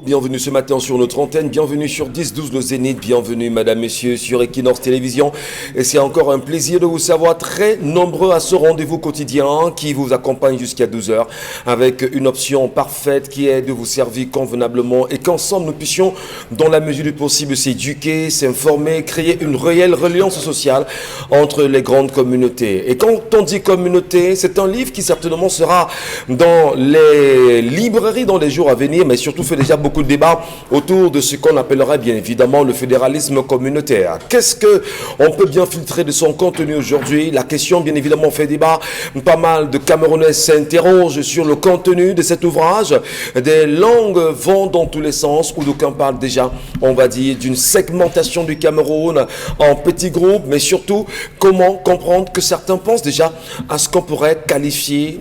bienvenue ce matin sur notre antenne, bienvenue sur 10-12 le Zénith, bienvenue madame, messieurs sur Equinox Télévision. Et c'est encore un plaisir de vous savoir très nombreux à ce rendez-vous quotidien qui vous accompagne jusqu'à 12h avec une option parfaite qui est de vous servir convenablement et qu'ensemble nous puissions, dans la mesure du possible, s'éduquer, s'informer, créer une réelle reliance sociale entre les grandes communautés. Et quand on dit communauté, c'est un livre qui certainement sera dans les librairies dans les jours à venir, mais surtout fait déjà beaucoup de débats autour de ce qu'on appellerait bien évidemment le fédéralisme communautaire. Qu'est-ce qu'on peut bien filtrer de son contenu aujourd'hui? La question bien évidemment fait débat. Pas mal de Camerounais s'interrogent sur le contenu de cet ouvrage. Des langues vont dans tous les sens, où d'aucuns parlent déjà, on va dire, d'une segmentation du Cameroun en petits groupes, mais surtout comment comprendre que certains pensent déjà à ce qu'on pourrait qualifier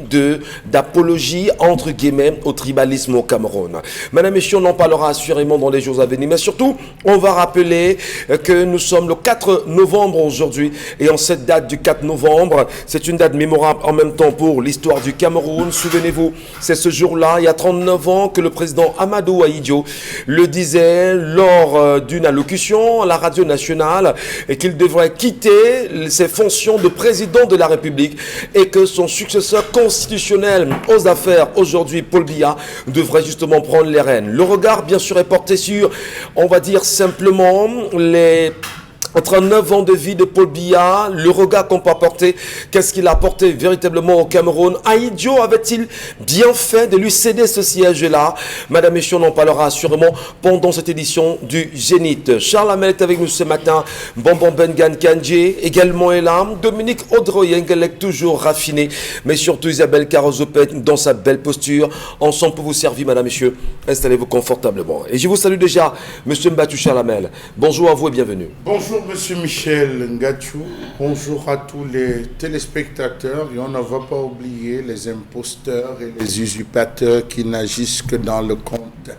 d'apologie entre guillemets au tribalisme au Cameroun. Madame, messieurs, on en parlera assurément dans les jours à venir, mais surtout, on va rappeler que nous sommes le 4 novembre aujourd'hui, et en cette date du 4 novembre, c'est une date mémorable en même temps pour l'histoire du Cameroun. Souvenez-vous, c'est ce jour-là, il y a 39 ans, que le président Amadou Ahidjo le disait lors d'une allocution à la radio nationale, et qu'il devrait quitter ses fonctions de président de la République, et que son successeur constitutionnel aux affaires aujourd'hui, Paul Biya, devrait justement prendre les rênes. Le regard, bien sûr, est porté sur, on va dire simplement, les 39 ans de vie de Paul Biya, le regard qu'on peut apporter, qu'est-ce qu'il a apporté véritablement au Cameroun? Ahidjo avait-il bien fait de lui céder ce siège-là? Madame, messieurs, on en parlera assurément pendant cette édition du Zénith. Charles Hamel est avec nous ce matin, Bonbon Bengan Kandji également est là, Dominique Audroyengelek toujours raffiné, mais surtout Isabelle Carozopet dans sa belle posture. Ensemble pour vous servir, madame, messieurs, installez-vous confortablement. Et je vous salue déjà, monsieur Mbatou Charles Hamel. Bonjour à vous et bienvenue. Bonjour monsieur Michel Ngachou, bonjour à tous les téléspectateurs, et on ne va pas oublier les imposteurs et les usurpateurs qui n'agissent que dans le compte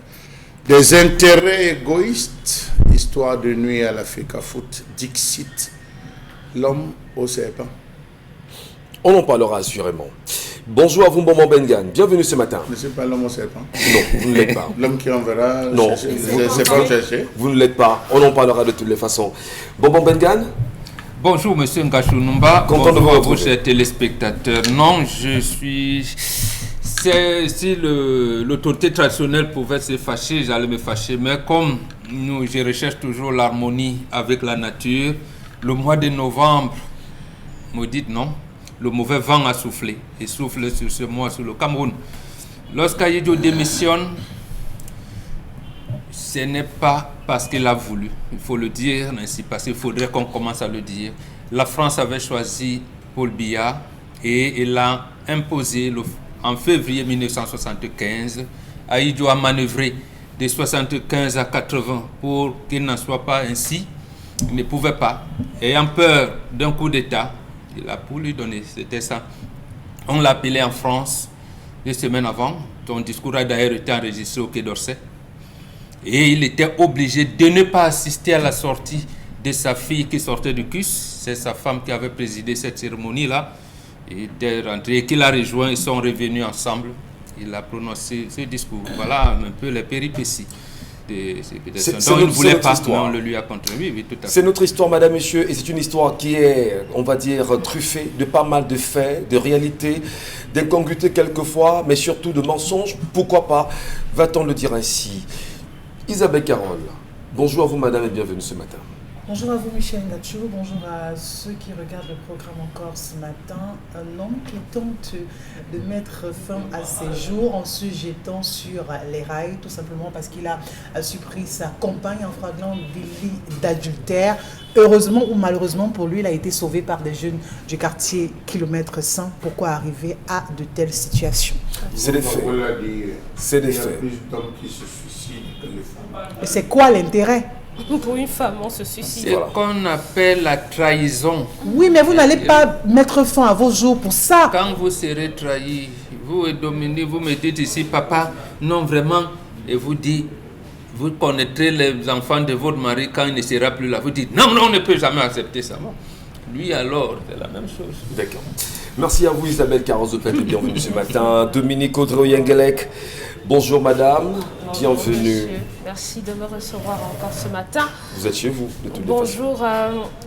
des intérêts égoïstes, histoire de nuire à la FECAFOOT, Dixit, l'homme au serpent. On en parlera assurément. Bonjour à vous, Bonbon Bengan. Bienvenue ce matin. Mais c'est pas l'homme au serpent. Non, vous ne l'êtes pas. L'homme qui enverra. Non, c'est pas chercher. Vous ne l'êtes pas. On en parlera de toutes les façons. Bonbon Bengan. Bonjour, monsieur Ngachou Numba. Content de vous Bonjour à retrouver. vous, chers téléspectateurs. Non, je suis. Si l'autorité traditionnelle pouvait se fâcher, j'allais me fâcher. Mais comme je recherche toujours l'harmonie avec la nature, le mois de novembre, me dites non. Le mauvais vent a soufflé et souffle sur ce mois sur le Cameroun. Lorsqu'Ahidjo démissionne, ce n'est pas parce qu'il a voulu, il faut le dire ainsi, parce qu'il faudrait qu'on commence à le dire. La France avait choisi Paul Biya et il l'a imposé en février 1975. Ahidjo a manœuvré de 75 à 80 pour qu'il n'en soit pas ainsi. Il ne pouvait pas, ayant peur d'un coup d'État. Il a pour lui donner, c'était ça. On l'a appelé en France 2 semaines avant. Son discours a d'ailleurs été enregistré au Quai d'Orsay. Et il était obligé de ne pas assister à la sortie de sa fille qui sortait du CUS. C'est sa femme qui avait présidé cette cérémonie-là. Il était rentré et qu'il a rejoint, ils sont revenus ensemble. Il a prononcé ce discours. Voilà un peu les péripéties. Donc il ne voulait pas, mais on le lui a contribué. Oui, tout à fait. C'est notre histoire, madame, messieurs, et c'est une histoire qui est, on va dire, truffée de pas mal de faits, de réalités, d'incongruités quelquefois, mais surtout de mensonges. Pourquoi pas, va-t-on le dire ainsi? Isabelle Carole, bonjour à vous, madame, et bienvenue ce matin. Bonjour à vous, Michel Ngachou. Bonjour à ceux qui regardent le programme encore ce matin. Un homme qui tente de mettre fin à ses jours en se jetant sur les rails, tout simplement parce qu'il a surpris sa compagne en flagrant délit d'adultère. Heureusement ou malheureusement pour lui, il a été sauvé par des jeunes du quartier Kilomètre 100. Pourquoi arriver à de telles situations? C'est des faits. C'est des faits. Il y a plus d'hommes qui se suicident que les femmes. Et c'est quoi l'intérêt? Pour une femme, on se suicide. C'est ce qu'on appelle la trahison. Oui, mais vous n'allez pas mettre fin à vos jours pour ça. Quand vous serez trahi, vous et Dominique, vous me dites ici, papa, non vraiment, et vous dites, vous connaîtrez les enfants de votre mari quand il ne sera plus là. Vous dites, non, on ne peut jamais accepter ça. Lui alors, c'est la même chose. D'accord. Merci à vous, Isabelle Carozopet, bienvenue ce matin. Dominique Audroyengelek. Bonjour madame, Bonjour, bienvenue. monsieur. Merci de me recevoir encore ce matin. Vous êtes chez vous, de toutes les façons. Bonjour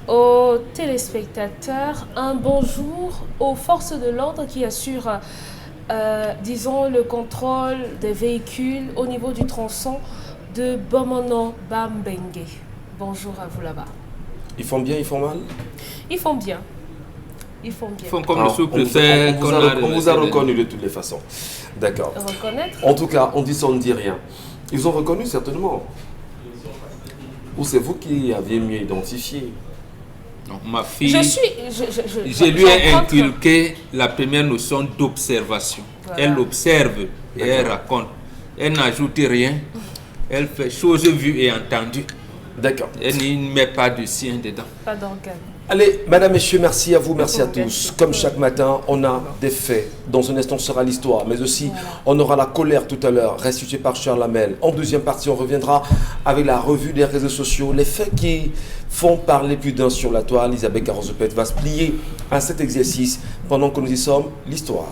aux téléspectateurs. Un bonjour aux forces de l'ordre qui assurent, disons, le contrôle des véhicules au niveau du tronçon de Bomono Bambenge. Bonjour à vous là-bas. Ils font bien, ils font mal? Ils font bien. Ils font bien. Ils font comme Ah, le sous-préfet. on vous a reconnu de toutes les façons. D'accord. Reconnaître. En tout cas, on dit ça, on ne dit rien. Ils ont reconnu certainement. Ou c'est vous qui aviez mieux identifié? Non, ma fille, Je lui ai j'en inculqué la première notion d'observation. Voilà. Elle observe et elle raconte. Elle n'ajoute rien. Elle fait choses vues et entendues. D'accord. Elle n'y met pas de sien dedans. Pas d'organe. Allez, madame, messieurs, merci à vous, merci à tous. Comme chaque matin, on a des faits. Dans un instant, ce sera l'histoire, mais aussi, on aura la colère tout à l'heure, restituée par Charles Lamel. En deuxième partie, on reviendra avec la revue des réseaux sociaux, les faits qui font parler plus d'un sur la toile. Elisabeth Garozopet va se plier à cet exercice pendant que nous y sommes. L'histoire.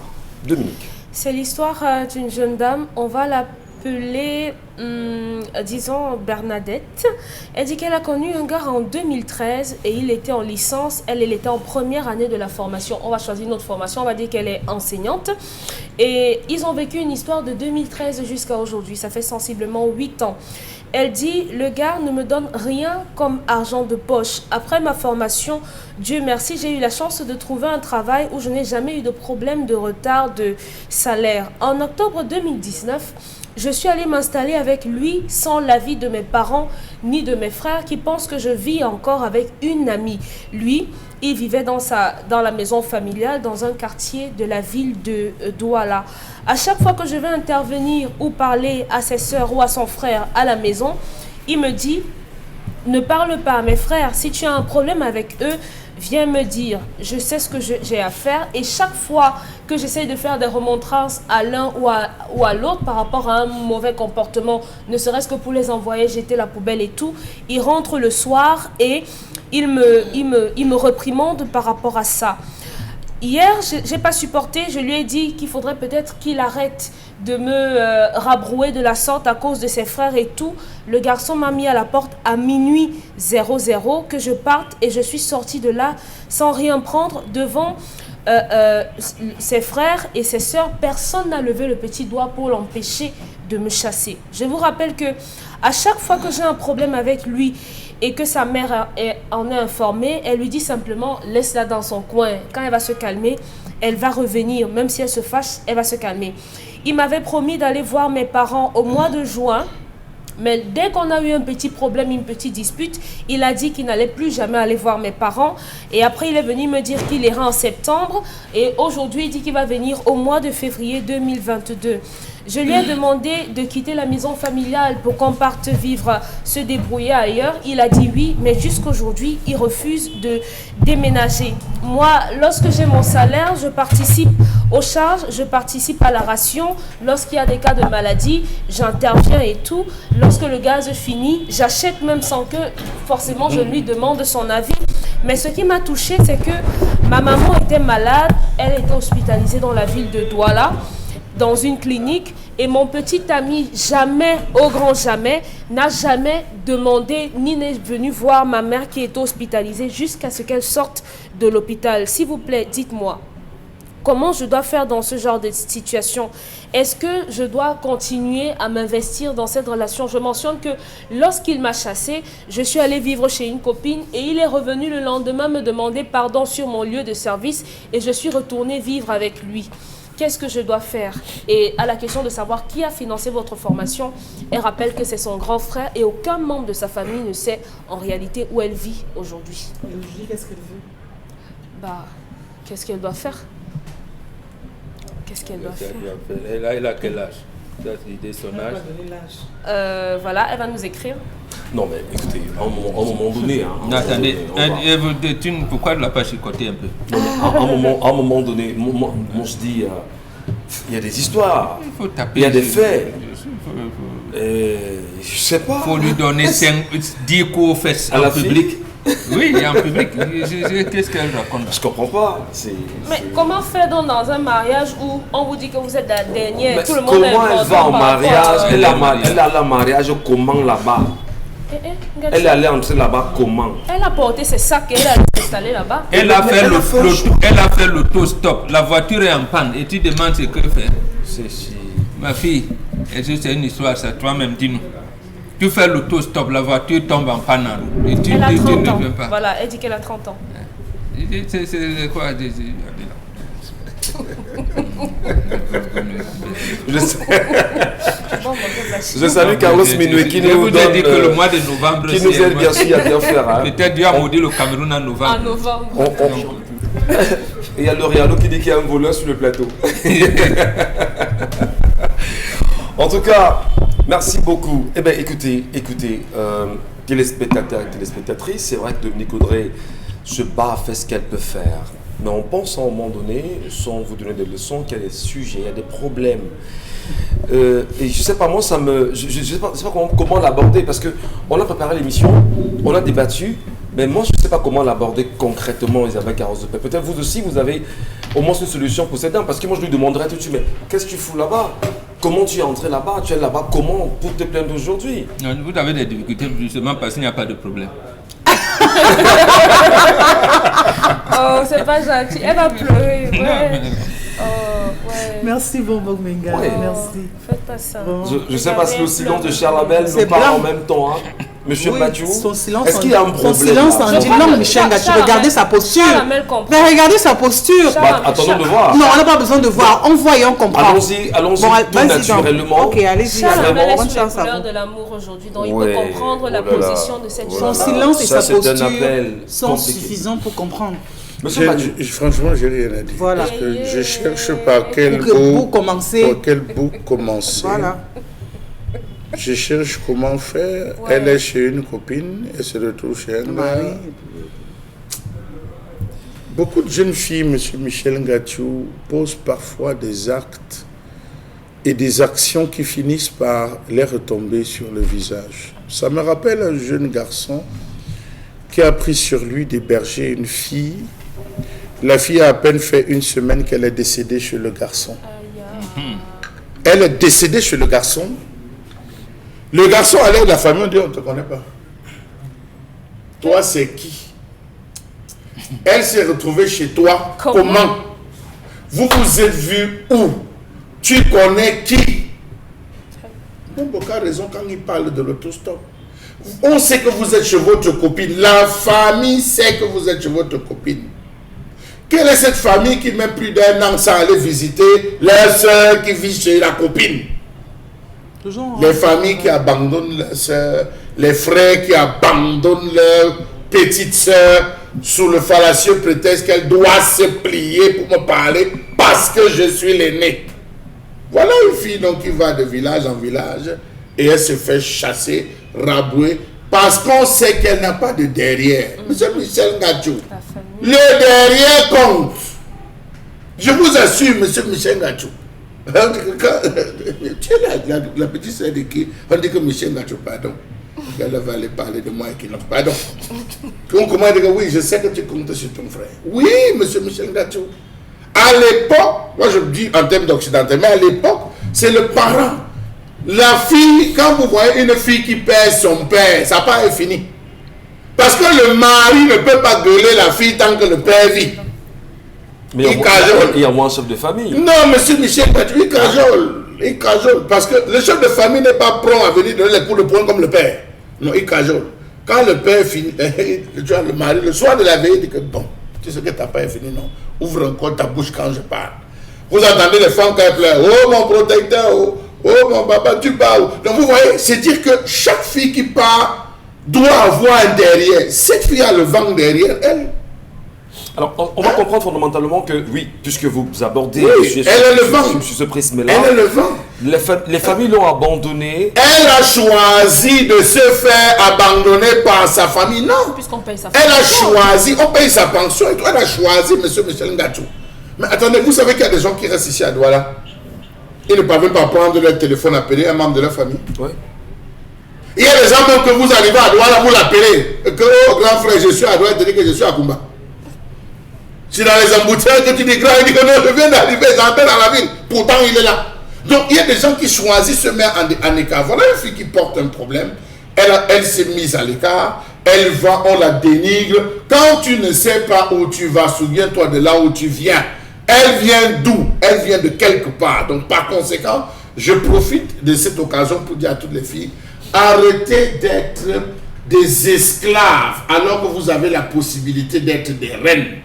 Dominique. C'est l'histoire d'une jeune dame. On va l'appeler, disons, Bernadette. Elle dit qu'elle a connu un gars en 2013 et il était en licence. Elle était en première année de la formation. On va choisir notre formation. On va dire qu'elle est enseignante. Et ils ont vécu une histoire de 2013 jusqu'à aujourd'hui. Ça fait sensiblement 8 ans. Elle dit, le gars ne me donne rien comme argent de poche. Après ma formation, Dieu merci, j'ai eu la chance de trouver un travail où je n'ai jamais eu de problème de retard de salaire. En octobre 2019, je suis allée m'installer avec lui sans l'avis de mes parents ni de mes frères qui pensent que je vis encore avec une amie. Lui, il vivait dans la maison familiale dans un quartier de la ville de Douala. À chaque fois que je vais intervenir ou parler à ses sœurs ou à son frère à la maison, il me dit « Ne parle pas à mes frères, si tu as un problème avec eux, viens me dire, je sais ce que j'ai à faire. » Et chaque fois que j'essaye de faire des remontrances à l'un ou à l'autre par rapport à un mauvais comportement, ne serait-ce que pour les envoyer jeter la poubelle et tout, il rentre le soir et il me reprimande par rapport à ça. Hier, je n'ai pas supporté, je lui ai dit qu'il faudrait peut-être qu'il arrête de me rabrouer de la sorte à cause de ses frères et tout. Le garçon m'a mis à la porte à minuit 00 que je parte et je suis sortie de là sans rien prendre devant ses frères et ses sœurs. Personne n'a levé le petit doigt pour l'empêcher de me chasser. Je vous rappelle que à chaque fois que j'ai un problème avec lui et que sa mère en est informée, elle lui dit simplement « laisse-la dans son coin ». Quand elle va se calmer, elle va revenir. Même si elle se fâche, elle va se calmer. Il m'avait promis d'aller voir mes parents au mois de juin. Mais dès qu'on a eu un petit problème, une petite dispute, il a dit qu'il n'allait plus jamais aller voir mes parents. Et après, il est venu me dire qu'il ira en septembre. Et aujourd'hui, il dit qu'il va venir au mois de février 2022. Je lui ai demandé de quitter la maison familiale pour qu'on parte vivre, se débrouiller ailleurs. Il a dit oui, mais jusqu'aujourd'hui, il refuse de déménager. Moi, lorsque j'ai mon salaire, je participe aux charges, je participe à la ration. Lorsqu'il y a des cas de maladie, j'interviens et tout. Lorsque le gaz finit, j'achète même sans que forcément je lui demande son avis. Mais ce qui m'a touchée, c'est que ma maman était malade. Elle était hospitalisée dans la ville de Douala, dans une clinique, et mon petit ami, jamais, au grand jamais, n'a jamais demandé ni n'est venu voir ma mère qui est hospitalisée jusqu'à ce qu'elle sorte de l'hôpital. S'il vous plaît, dites-moi, comment je dois faire dans ce genre de situation? Est-ce que je dois continuer à m'investir dans cette relation? Je mentionne que lorsqu'il m'a chassée, je suis allée vivre chez une copine et il est revenu le lendemain me demander pardon sur mon lieu de service et je suis retournée vivre avec lui. Qu'est-ce que je dois faire? Et à la question de savoir qui a financé votre formation, elle rappelle que c'est son grand frère et aucun membre de sa famille ne sait en réalité où elle vit aujourd'hui. Et aujourd'hui, qu'est-ce qu'elle veut? Bah, qu'est-ce qu'elle doit faire? Qu'est-ce qu'elle doit faire? Elle a quel âge? Tu as idée son Elle âge? va donner l'âge. Voilà, elle va nous écrire. Non, mais écoutez, à un moment donné... Hein, Non, attendez, on va- pourquoi ne l'a pas chicoté un peu? Non, mais à un moment donné, moi je dis, il y a des histoires, Il faut taper. il y a des faits. Il Je sais pas. faut lui donner 10 coups aux fesses À en la public. Oui, il y a en public. Qu'est-ce qu'elle raconte? Je comprends pas. Mais comment faire donc dans un mariage où on vous dit que vous êtes la dernière, Mais tout le monde comment est elle va important au par mariage? rapport à- Elle a le mariage comment là-bas? Regarde Elle est ça. allée entrer là-bas comment? Elle a porté ses sacs et elle a installé là-bas. Elle a fait elle a fait un elle a fait l'auto-stop. La voiture est en panne et tu demandes ce que faire. Ma fille, c'est une histoire, ça. Toi-même, dis-nous. Tu fais l'autostop, la voiture tombe en panne en route. Et tu Elle a 30 ne ans. viens pas. Voilà, elle dit qu'elle a 30 ans. C'est quoi? Je sais. Bon, bah, Je salue Carlos Minoué qui Je nous vous ai donne, dit que le mois de novembre, qui nous c'est un aide mois- bien sûr à bien faire. Hein. Peut-être Dieu a maudit le Cameroun en novembre. en novembre. Et il y a L'Oréal qui dit qu'il y a un voleur sur le plateau. En tout cas, merci beaucoup. Eh bien, écoutez, téléspectateurs et téléspectatrices, c'est vrai que Dominique Audrey se bat, fait ce qu'elle peut faire. Mais on pense à un moment donné, sans vous donner des leçons, qu'il y a des sujets, il y a des problèmes. Et je sais pas, moi, ça me. Je sais pas comment l'aborder, parce qu'on a préparé l'émission, on a débattu, mais moi, je ne sais pas comment l'aborder concrètement, Isabelle Carrosse de Paix. Peut-être vous aussi, vous avez au moins une solution pour cette dame, parce que moi, je lui demanderais tout de suite, mais qu'est-ce que tu fous là-bas? Comment tu es entré là-bas? Tu es là-bas comment pour te plaindre aujourd'hui? Vous avez des difficultés justement parce qu'il n'y a pas de problème. Oh, c'est pas gentil. Elle va pleurer. Non, Ouais. mais- Oh, ouais. Merci Bonbon Menga. Ouais. Merci. Faites pas ça. Je ne sais pas si le silence de Charles Abel nous C'est parle blanc. en même temps. Hein. Monsieur Oui, Mathieu, son silence est-ce qu'il y a un son problème silence là? en Je dit crois non, que Michel Gatti, Charles regardez Amel- sa posture. Charles Amel comprend. Mais regardez sa posture. Charles- Attendons de voir. Non, on n'a pas besoin de voir. On voit et on comprend. Allons-y tout vas-y, naturellement. donc. Ok, allez-y. Charles Vraiment. Amel est Bonne sous les chance à couleurs vous. de l'amour aujourd'hui, donc il Ouais. peut comprendre la Oh là là. position de cette Oh là Son chose. là. silence et Ça, sa c'est un posture appel sont compliqué. suffisants pour comprendre. Monsieur Mathieu, Franchement, j'ai rien à dire. Voilà. Parce que je cherche par quel Pour que bout, vous commencez. par quel bout commencer. Voilà. Je cherche comment faire. Ouais. Elle est chez une copine, elle se retrouve chez un Marie. gars. Beaucoup de jeunes filles, monsieur Michel Ngatiou, posent parfois des actes et des actions qui finissent par les retomber sur le visage. Ça me rappelle un jeune garçon qui a pris sur lui d'héberger une fille. La fille a à peine fait une semaine qu'elle est décédée chez le garçon. Elle est décédée chez le garçon. Le garçon allait de la famille, on dit on ne te connaît pas. Toi, c'est qui? Elle s'est retrouvée chez toi. Comment? Vous vous êtes vus où? Tu connais qui? Bon, beaucoup a raison quand il parle de l'autostop. On sait que vous êtes chez votre copine. La famille sait que vous êtes chez votre copine. Quelle est cette famille qui met plus d'un an sans aller visiter leur soeur qui vit chez la copine? Toujours. Les familles qui abandonnent leurs sœurs, les frères qui abandonnent leur petite sœur sous le fallacieux prétexte qu'elle doit se plier pour me parler parce que je suis l'aîné. Voilà une fille donc qui va de village en village et elle se fait chasser, rabouer parce qu'on sait qu'elle n'a pas de derrière. Monsieur Michel Ngatiou, La famille. le derrière compte. Je vous assure, monsieur Michel Ngatiou. Tu es la petite sœur de qui? On dit que Michel Ngatiou, pardon. Elle va aller parler de moi et qui non, pardon. On commence à dire que oui, je sais que tu comptes sur ton frère. Oui, monsieur Michel Ngatiou. À l'époque, moi je dis en termes d'occidental, mais à l'époque, c'est le parent. La fille, quand vous voyez une fille qui perd son père, ça part est fini. Parce que le mari ne peut pas gueuler la fille tant que le père vit. mais il y a moins un chef de famille. Non, monsieur Michel, il cajole. Il cajole. Parce que le chef de famille n'est pas prompt à venir donner les coups de poing comme le père. Non, il cajole. Quand le père finit, tu vois, le mari, le soir de la veille, il dit que bon, tu sais que ta père est fini, non. Ouvre encore ta bouche quand je parle. Vous entendez les femmes quand elles pleurent. Oh mon protecteur, oh mon papa, tu parles. Donc vous voyez, c'est dire que chaque fille qui part doit avoir un derrière. Cette fille a le vent derrière elle. Alors, on va comprendre fondamentalement que, oui, puisque vous abordez Oui, sur elle est le vent. ce prisme-là, Elle est le vent. les familles l'ont abandonné. Elle a choisi de se faire abandonner par sa famille. Non. Puisqu'on paye sa Elle a pension. choisi, on paye sa pension et toi, elle a choisi monsieur Michel Ngatiou. Mais attendez, vous savez qu'il y a des gens qui restent ici à Douala. Ils ne peuvent même pas prendre leur téléphone, appeler un membre de leur famille. Ouais. Il y a des gens même que vous arrivez à Douala, vous l'appelez, que oh, grand frère, je suis à Douala, il te dit que je suis à Kumba. Si dans les embouteillages que tu dis grand, il dit que non, je viens d'arriver, j'entre dans la ville. Pourtant, il est là. Donc, il y a des gens qui choisissent se mettre en écart. Voilà une fille qui porte un problème. Elle s'est mise à l'écart. Elle va, on la dénigre. Quand tu ne sais pas où tu vas, souviens-toi de là où tu viens. Elle vient d'où? Elle vient de quelque part. Donc, par conséquent, je profite de cette occasion pour dire à toutes les filles, arrêtez d'être des esclaves alors que vous avez la possibilité d'être des reines.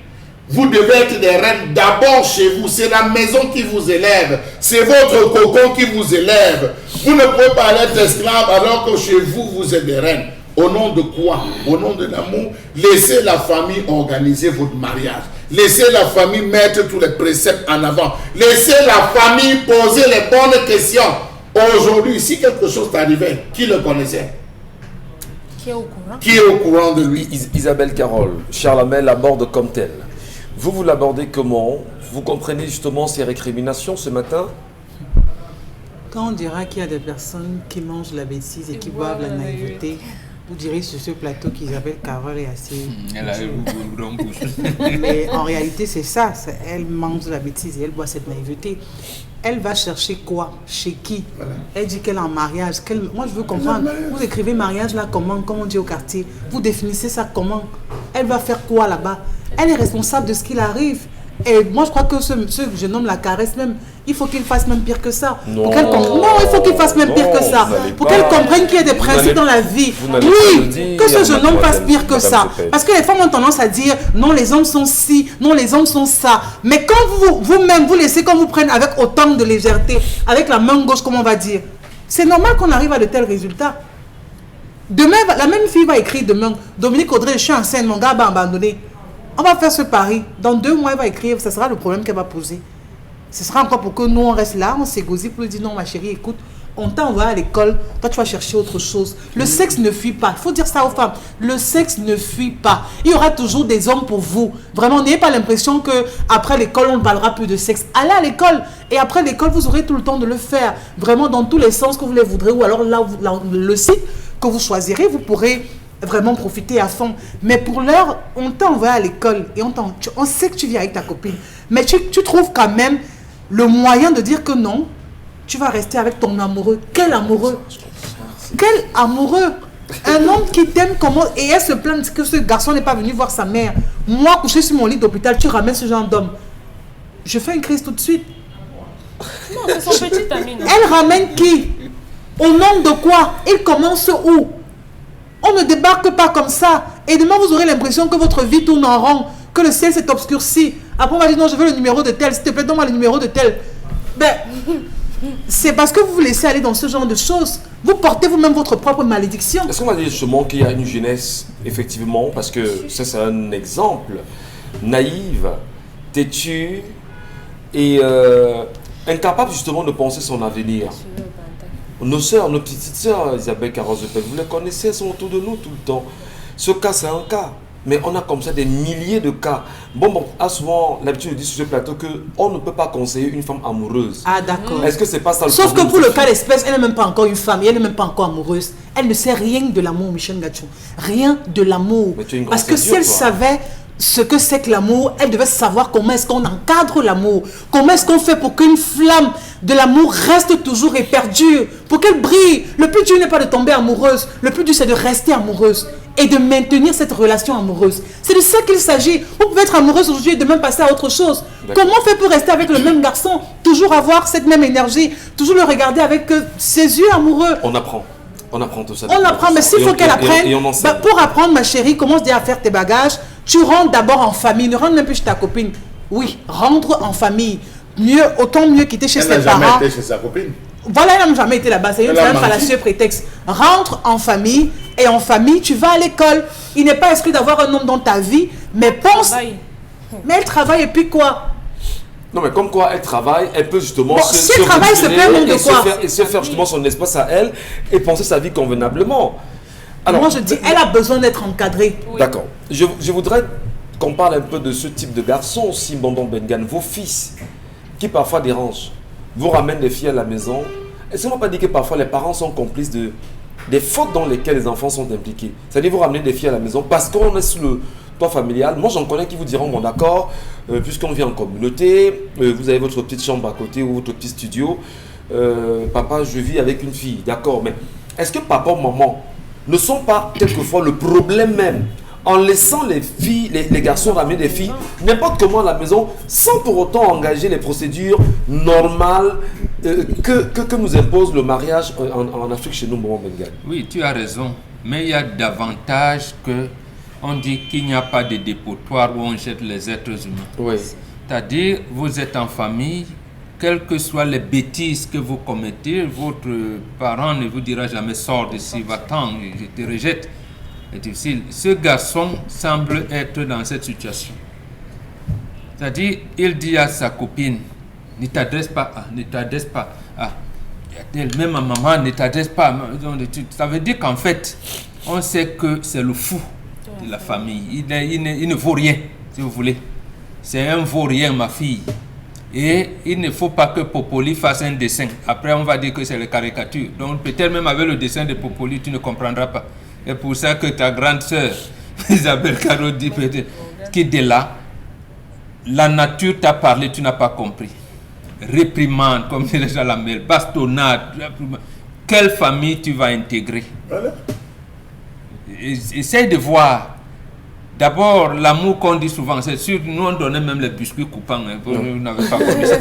Vous devez être des reines d'abord chez vous. C'est la maison qui vous élève. C'est votre cocon qui vous élève. Vous ne pouvez pas être esclave alors que chez vous, vous êtes des reines. Au nom de quoi? Au nom de l'amour. Laissez la famille organiser votre mariage. Laissez la famille mettre tous les préceptes en avant. Laissez la famille poser les bonnes questions. Aujourd'hui, si quelque chose t'arrivait, qui le connaissait? Qui est au courant? Qui est au courant de lui? Isabelle Carole, Charlamel l'aborde comme tel. Vous l'abordez comment? Vous comprenez justement ces récriminations ce matin? Quand on dira qu'il y a des personnes qui mangent la bêtise et qui boivent la naïveté, vous direz sur ce plateau qu'Isabelle Carole est assez... Elle a une grande bouche. Mais en réalité, c'est ça. Elle mange la bêtise et elle boit cette naïveté. Elle va chercher quoi? Chez qui? Voilà. Elle dit qu'elle est en mariage. Moi, je veux comprendre. Vous écrivez mariage là comment? Comme on dit au quartier. Vous définissez ça comment? Elle va faire quoi là-bas? Elle est responsable de ce qu'il arrive. Et moi, je crois que ce jeune homme la caresse même. Il faut qu'il fasse même pire que ça. Non, il faut qu'il fasse même pire que ça. Pour qu'elle comprenne qu'il y a des principes dans la vie. Oui, que ce jeune homme fasse pire que ça. Parce que les femmes ont tendance à dire non, les hommes sont ci, non, les hommes sont ça. Mais quand vous-même, vous laissez qu'on vous prenne avec autant de légèreté, avec la main gauche, comme on va dire, c'est normal qu'on arrive à de tels résultats. Demain, la même fille va écrire demain, Dominique Audrey, je suis enceinte, mon gars va abandonner. On va faire ce pari. Dans 2 mois, elle va écrire. Ce sera le problème qu'elle va poser. Ce sera encore pour que nous, on reste là, on s'égosille pour lui dire non, ma chérie, écoute, on t'a envoyé à l'école, toi, tu vas chercher autre chose. Le sexe ne fuit pas. Il faut dire ça aux femmes. Le sexe ne fuit pas. Il y aura toujours des hommes pour vous. Vraiment, n'ayez pas l'impression qu'après l'école, on ne parlera plus de sexe. Allez à l'école. Et après l'école, vous aurez tout le temps de le faire. Vraiment, dans tous les sens que vous les voudrez. Ou alors, là, le site que vous choisirez, vous pourrez vraiment profiter à fond. Mais pour l'heure, on t'a envoyé à l'école et on sait que tu viens avec ta copine. Mais tu trouves quand même le moyen de dire que non, tu vas rester avec ton amoureux. Quel amoureux? Quel amoureux? Un homme qui t'aime comment? Et elle se plaint que ce garçon n'est pas venu voir sa mère. Moi, couché sur mon lit d'hôpital, tu ramènes ce genre d'homme. Je fais une crise tout de suite. Non, c'est son petit ami. Non? Elle ramène qui? Au nom de quoi? Il commence où? On ne débarque pas comme ça. Et demain, vous aurez l'impression que votre vie tourne en rond, que le ciel s'est obscurci. Après, on va dire non, je veux le numéro de tel. S'il te plaît, donne-moi le numéro de tel. Ben, c'est parce que vous vous laissez aller dans ce genre de choses. Vous portez vous-même votre propre malédiction. Est-ce qu'on va dire justement qu'il y a une jeunesse, effectivement, parce que ça, c'est un exemple, naïve, têtue et incapable justement de penser son avenir. Nos sœurs, nos petites sœurs, Isabelle Carole, vous les connaissez, elles sont autour de nous tout le temps. Ce cas, c'est un cas. Mais on a comme ça des milliers de cas. Bon, a souvent l'habitude de dire sur ce plateau qu'on ne peut pas conseiller une femme amoureuse. Ah, d'accord. Est-ce que c'est pas ça le Sauf problème? que pour le cas d'espèce, elle n'est même pas encore une femme, et elle n'est même pas encore amoureuse. Elle ne sait rien de l'amour, Michel Ngachou. Rien de l'amour. Parce que si elle savait ce que c'est que l'amour, elle devait savoir comment est-ce qu'on encadre l'amour. Comment est-ce qu'on fait pour qu'une flamme de l'amour reste toujours et perdure, pour qu'elle brille. Le plus dur n'est pas de tomber amoureuse. Le plus dur, c'est de rester amoureuse et de maintenir cette relation amoureuse. C'est de ça qu'il s'agit. Vous pouvez être amoureuse aujourd'hui et demain passer à autre chose. Comment on fait pour rester avec le même garçon, toujours avoir cette même énergie, toujours le regarder avec ses yeux amoureux? On apprend. On apprend tout ça. On apprend, mais s'il faut qu'elle apprenne, pour apprendre, ma chérie, commence déjà à faire tes bagages. Tu rentres d'abord en famille, ne rentre même plus chez ta copine. Oui, rentre en famille. Mieux, autant mieux quitter chez ses parents. Elle n'a jamais été chez sa copine. Voilà, elle n'a jamais été là-bas. C'est un fallacieux prétexte. Rentre en famille, et en famille, tu vas à l'école. Il n'est pas exclu d'avoir un homme dans ta vie, mais pense. Mais elle travaille, et puis quoi? Non, mais comme quoi elle travaille, elle peut justement si elle travaille, c'est pas un nom de quoi? Et se faire justement son espace à elle et penser sa vie convenablement. Alors, moi, je dis, elle a besoin d'être encadrée. Oui. D'accord. Je voudrais qu'on parle un peu de ce type de garçon aussi, Bonbon Bengan. Vos fils, qui parfois dérangent, vous ramènent les filles à la maison. Est-ce qu'on ne va pas dire que parfois les parents sont complices de des fautes dans lesquelles les enfants sont impliqués. C'est-à-dire vous ramenez des filles à la maison parce qu'on est sous le toit familial. Moi j'en connais qui vous diront, bon d'accord, puisqu'on vit en communauté, vous avez votre petite chambre à côté ou votre petit studio, papa je vis avec une fille, d'accord, mais est-ce que papa ou maman ne sont pas quelquefois le problème même en laissant les filles, les garçons ramener des filles n'importe comment à la maison sans pour autant engager les procédures normales que nous impose le mariage en Afrique chez nous, Maman Bengal? Oui, tu as raison, mais il y a davantage que on dit qu'il n'y a pas de dépotoir où on jette les êtres humains. Oui. C'est-à-dire, vous êtes en famille, quelles que soient les bêtises que vous commettez, votre parent ne vous dira jamais sors d'ici, va-t'en, je te rejette. C'est difficile. Ce garçon semble être dans cette situation. C'est-à-dire, il dit à sa copine, ne t'adresse pas à, ne t'adresse pas à. Même à maman, ne t'adresse pas à. Ça veut dire qu'en fait, on sait que c'est le fou de la famille. Il ne vaut rien, si vous voulez. C'est un vaut-rien, ma fille. Et il ne faut pas que Popoli fasse un dessin. Après, on va dire que c'est la caricature. Donc, peut-être même avec le dessin de Popoli, tu ne comprendras pas. Et pour ça que ta grande sœur, Isabelle Caro, dit peut-être qui de là, la nature t'a parlé, tu n'as pas compris. Réprimande, comme dit déjà la mère, bastonnade. Quelle famille tu vas intégrer? Voilà. Essaye de voir. D'abord, l'amour qu'on dit souvent, c'est sûr, nous on donnait même les biscuits coupants, hein, vous n'avez pas connu ça.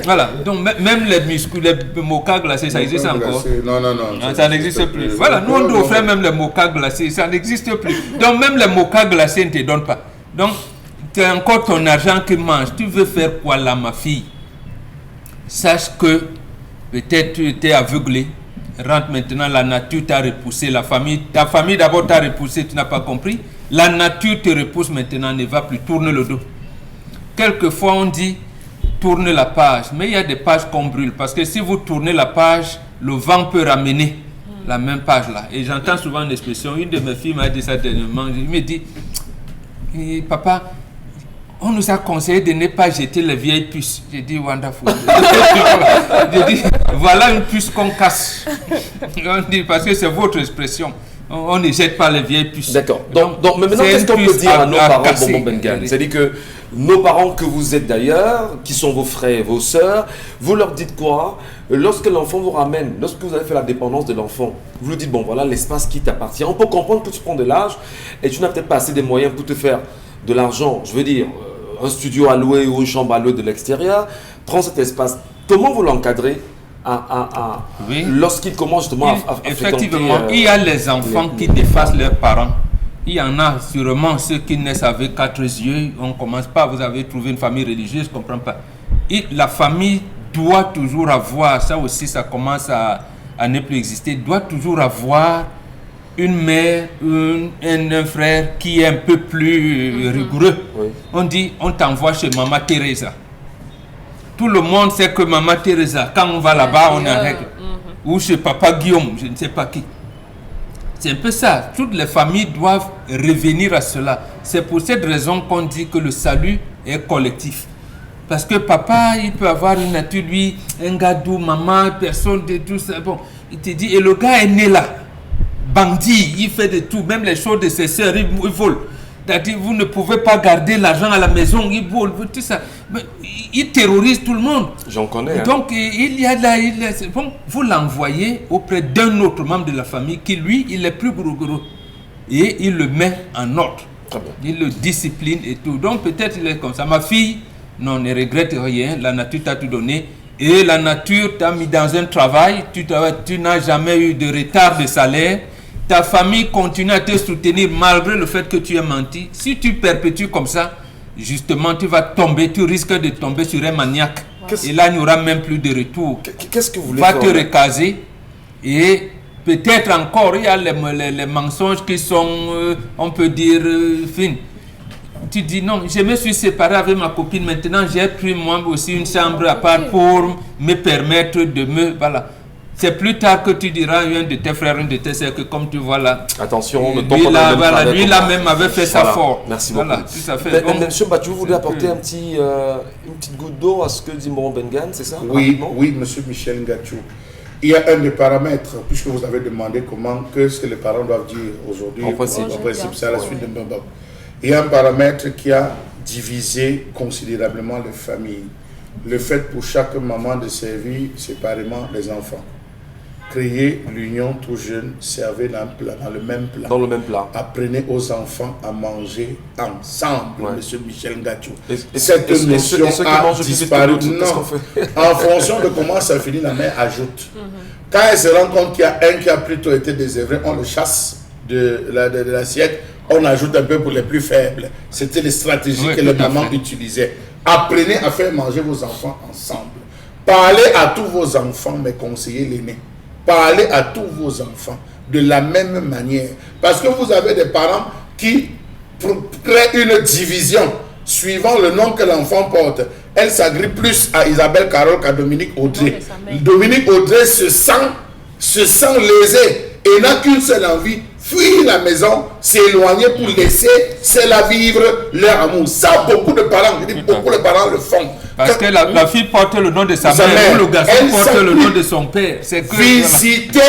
Voilà, donc même les biscuits, les mocha glacés, ça existe encore? Non, ça n'existe plus. Voilà, nous on offrait même les mocha glacés, ça n'existe plus. Donc même les mocha glacés ne te donnent pas. Donc, c'est encore ton argent qui mange. Tu veux faire quoi là, ma fille? Sache que peut-être tu étais aveuglé. Rentre maintenant, la nature t'a repoussé, ta famille d'abord t'a repoussé, tu n'as pas compris. La nature te repousse maintenant, ne va plus, tourne le dos. Quelquefois on dit tourne la page, mais il y a des pages qu'on brûle parce que si vous tournez la page, le vent peut ramener la même page là. Et j'entends souvent une expression, une de mes filles m'a dit ça dernièrement, il me dit papa, on nous a conseillé de ne pas jeter les vieilles puces. J'ai dit wonderful. J'ai dit voilà une puce qu'on casse. On dit parce que c'est votre expression. On ne jette pas les vieilles puces. D'accord. Donc maintenant, qu'est-ce qu'on peut dire à nos parents, Bonbon Bengal? C'est-à-dire que nos parents que vous êtes d'ailleurs, qui sont vos frères et vos sœurs, vous leur dites quoi? Lorsque l'enfant vous ramène, lorsque vous avez fait la dépendance de l'enfant, vous lui dites, bon voilà l'espace qui t'appartient. On peut comprendre que tu prends de l'âge et tu n'as peut-être pas assez de moyens pour te faire de l'argent. Je veux dire, un studio à louer ou une chambre à louer de l'extérieur. Prends cet espace. Comment vous l'encadrez oui. Lorsqu'il commence justement à effectivement, il y a les enfants qui défassent leurs parents. Il y en a sûrement ceux qui naissent avec 4 yeux. On ne commence pas, vous avez trouvé une famille religieuse, je ne comprends pas. Et la famille doit toujours avoir, ça aussi ça commence à ne plus exister, doit toujours avoir une mère, un frère qui est un peu plus rigoureux. Oui. On dit, on t'envoie chez Maman Teresa. Tout le monde sait que Maman Teresa, quand on va là-bas, on est en règle. Ou chez Papa Guillaume, je ne sais pas qui. C'est un peu ça. Toutes les familles doivent revenir à cela. C'est pour cette raison qu'on dit que le salut est collectif. Parce que papa, il peut avoir une nature, lui, un gars doux, maman, personne de tout ça. Bon, il te dit, et le gars est né là. Bandit, il fait de tout. Même les choses de ses sœurs, il vole. C'est-à-dire, vous ne pouvez pas garder l'argent à la maison, il vole, tout ça. Mais il terrorise tout le monde. J'en connais. Donc, il y a là, bon, vous l'envoyez auprès d'un autre membre de la famille qui, lui, il est plus gros. Et il le met en ordre. Très bien. Il le discipline et tout. Donc, peut-être il est comme ça. Ma fille, non, ne regrette rien. La nature t'a tout donné. Et la nature t'a mis dans un travail. Tu n'as jamais eu de retard de salaire. Ta famille continue à te soutenir malgré le fait que tu aies menti. Si tu perpétues comme ça, justement, tu risques de tomber sur un maniaque. Et là, il n'y aura même plus de retour. Qu'est-ce que vous voulez va faire? Te recaser. Et peut-être encore, il y a les mensonges qui sont, on peut dire, fines. Tu dis non, je me suis séparé avec ma copine. Maintenant, j'ai pris moi aussi une chambre à part pour me permettre de me... Voilà. C'est plus tard que tu diras à un de tes frères, une de tes sœurs que comme tu vois là... Attention, ne tombe pas dans le même lui là même avait fait ça fort. Merci beaucoup. Voilà, tout à fait. Monsieur Batu, vous voulez apporter une petite goutte d'eau à ce que dit Moron Bengan, c'est ça? Oui, monsieur Michel Ngachou. Il y a un des paramètres, puisque vous avez demandé qu'est-ce que les parents doivent dire aujourd'hui. En principe, c'est à la suite de Mbamba. Il y a un paramètre qui a divisé considérablement les familles. Le fait pour chaque maman de servir séparément les enfants. Créer l'union tout jeune, servez dans le même plat. Dans le même plat. Apprenez aux enfants à manger ensemble, Monsieur Michel Ngachou. Cette notion a disparu. En fonction de comment ça finit, la mère ajoute. Quand elle se rend compte qu'il y a un qui a plutôt été désœuvré, on le chasse de l'assiette, on ajoute un peu pour les plus faibles. C'était les stratégies que les mamans utilisaient. Apprenez à faire manger vos enfants ensemble. Parlez à tous vos enfants, mais conseillez l'aîné. Parlez à tous vos enfants de la même manière. Parce que vous avez des parents qui créent une division suivant le nom que l'enfant porte. Elle s'agrippe plus à Isabelle Carole qu'à Dominique Audrey. Dominique Audrey se sent lésée et n'a qu'une seule envie, fuir la maison, s'éloigner pour laisser cela vivre leur amour. Ça, beaucoup de parents le font. Parce que la fille porte le nom de sa mère, ou le garçon porte le nom de son père. Visitez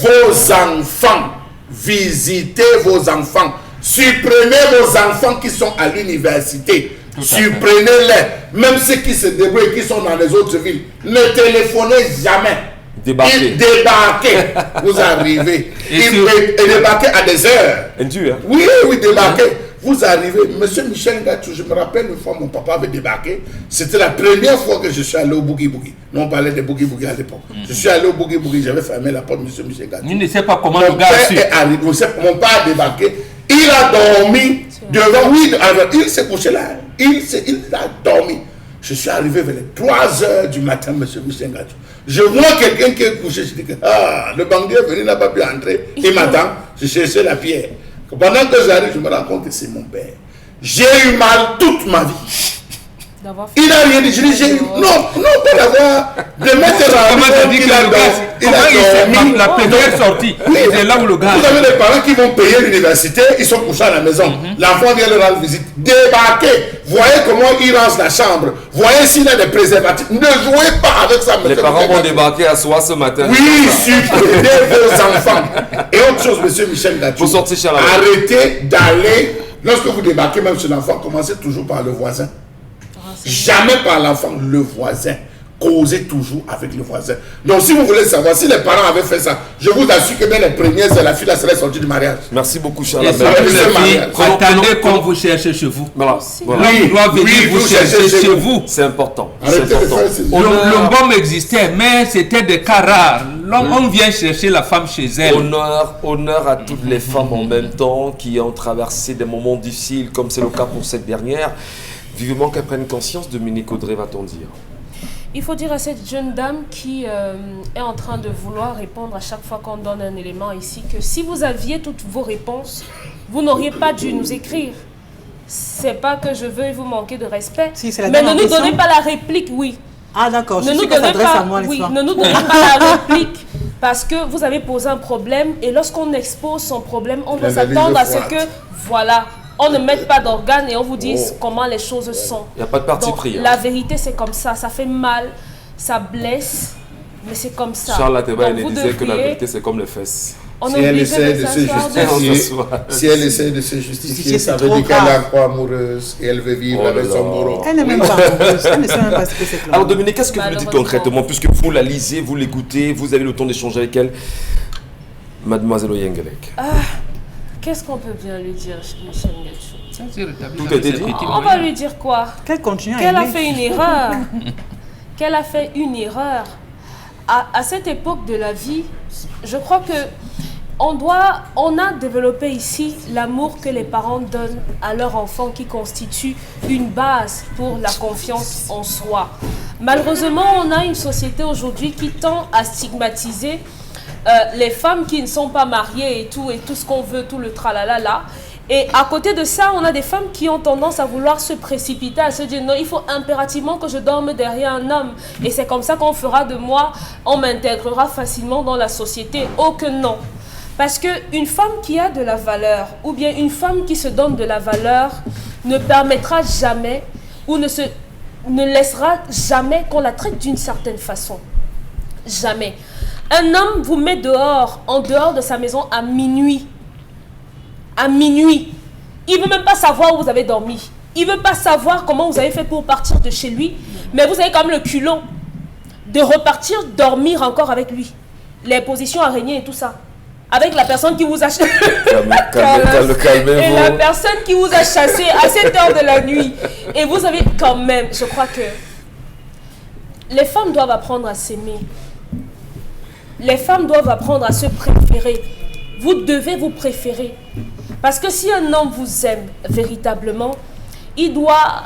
vos enfants. Visitez vos enfants. Supprenez vos enfants qui sont à l'université. Supprenez-les. Même ceux qui se débrouillent, qui sont dans les autres villes. Ne téléphonez jamais. Débarquez. Vous arrivez. Et débarquez à des heures. Oui, débarquez. Vous arrivez, Monsieur Michel Ngachou, je me rappelle une fois, mon papa avait débarqué. C'était la première fois que je suis allé au Boogie Boogie. Nous, on parlait de Boogie Boogie à l'époque. Je suis allé au Boogie Boogie, j'avais fermé la porte, Monsieur Michel Ngachou. Il ne sait pas comment le gars est arrivé. Mon père a débarqué. Il a dormi devant. Oui, il s'est couché là. Il a dormi. Je suis arrivé vers les 3 heures du matin, Monsieur Michel Ngachou. Je vois quelqu'un qui est couché. Je dis que le banquier est venu, il n'a pas pu entrer. Il m'attend. Je cherchais la pierre. Pendant que j'arrive, je me rends compte que c'est mon père. J'ai eu mal toute ma vie. Il n'a rien dit. Je dis, j'ai eu... Non, pas d'avoir... De mettre la première sortie. C'est là où le gars... Vous avez des parents qui vont payer l'université, ils sont couchés à la maison. L'enfant vient leur rendre visite. Débarquez. Voyez comment il range la chambre. Voyez s'il a des préservatifs. Ne jouez pas avec ça. Les parents vont débarquer à soi ce matin. Oui, supprimez vos enfants. Et autre chose, Monsieur Michel Ngachou. Arrêtez d'aller... Lorsque vous débarquez même chez l'enfant, commencez toujours par le voisin. Jamais par l'enfant, le voisin. Causez toujours avec le voisin. Donc si vous voulez savoir si les parents avaient fait ça, je vous assure que dès les premières, la fille serait sortie du mariage. Merci beaucoup, cher Attendez qu'on vous cherche chez vous. Voilà. Oui, doit venir vous chercher chez vous. C'est important. Le bombe existait, mais c'était des cas rares. On vient chercher la femme chez elle. Honneur à toutes les femmes en même temps qui ont traversé des moments difficiles, comme c'est le cas pour cette dernière. Vivement qu'elle prenne conscience, Dominique Audrey, va-t-on dire? Il faut dire à cette jeune dame qui est en train de vouloir répondre à chaque fois qu'on donne un élément ici que si vous aviez toutes vos réponses, vous n'auriez pas dû nous écrire. C'est pas que je veux vous manquer de respect, mais ne nous donnez pas la réplique, oui. Ah d'accord, ne nous donnez pas, ne nous donnez pas la réplique parce que vous avez posé un problème et lorsqu'on expose son problème, on doit s'attendre à ce que, voilà, on ne mette pas d'organes et on vous dise comment les choses sont. Il n'y a pas de parti pris. La vérité, c'est comme ça. Ça fait mal, ça blesse, mais c'est comme ça. Charles Ateba disait que la vérité, c'est comme les fesses. Si elle essaie de se justifier, ça veut dire qu'elle est encore amoureuse et elle veut vivre avec son bourreau. Elle n'est même pas amoureuse. Elle ne sait même pas ce que c'est. Alors Dominique, qu'est-ce que vous lui dites concrètement, puisque vous la lisez, vous l'écoutez, vous avez le temps d'échanger avec elle, Mademoiselle Oyengelek? Qu'est-ce qu'on peut bien lui dire, Michel Ngachou? Tout a été dit. On va lui dire quoi? Qu'elle continue à Qu'elle a fait une erreur. Qu'elle a fait une erreur. À cette époque de la vie, je crois que on a développé ici l'amour que les parents donnent à leur enfant qui constitue une base pour la confiance en soi. Malheureusement, on a une société aujourd'hui qui tend à stigmatiser les femmes qui ne sont pas mariées et tout ce qu'on veut, tout le tralala là. Et à côté de ça, on a des femmes qui ont tendance à vouloir se précipiter, à se dire non, il faut impérativement que je dorme derrière un homme. Et c'est comme ça qu'on fera de moi, on m'intégrera facilement dans la société. Oh que non. Parce qu'une femme qui a de la valeur, ou bien une femme qui se donne de la valeur, ne permettra jamais, ou ne laissera jamais qu'on la traite d'une certaine façon. Jamais. Un homme vous met dehors, en dehors de sa maison à minuit. À minuit. Il ne veut même pas savoir où vous avez dormi. Il ne veut pas savoir comment vous avez fait pour partir de chez lui. Mais vous avez quand même le culot de repartir dormir encore avec lui. Les positions araignées et tout ça. Avec la personne qui vous a chassé. Calmez-vous. Et la personne qui vous a chassé à 7 heures de la nuit. Et vous avez quand même, je crois que les femmes doivent apprendre à s'aimer. Les femmes doivent apprendre à se préférer. Vous devez vous préférer. Parce que si un homme vous aime véritablement, il doit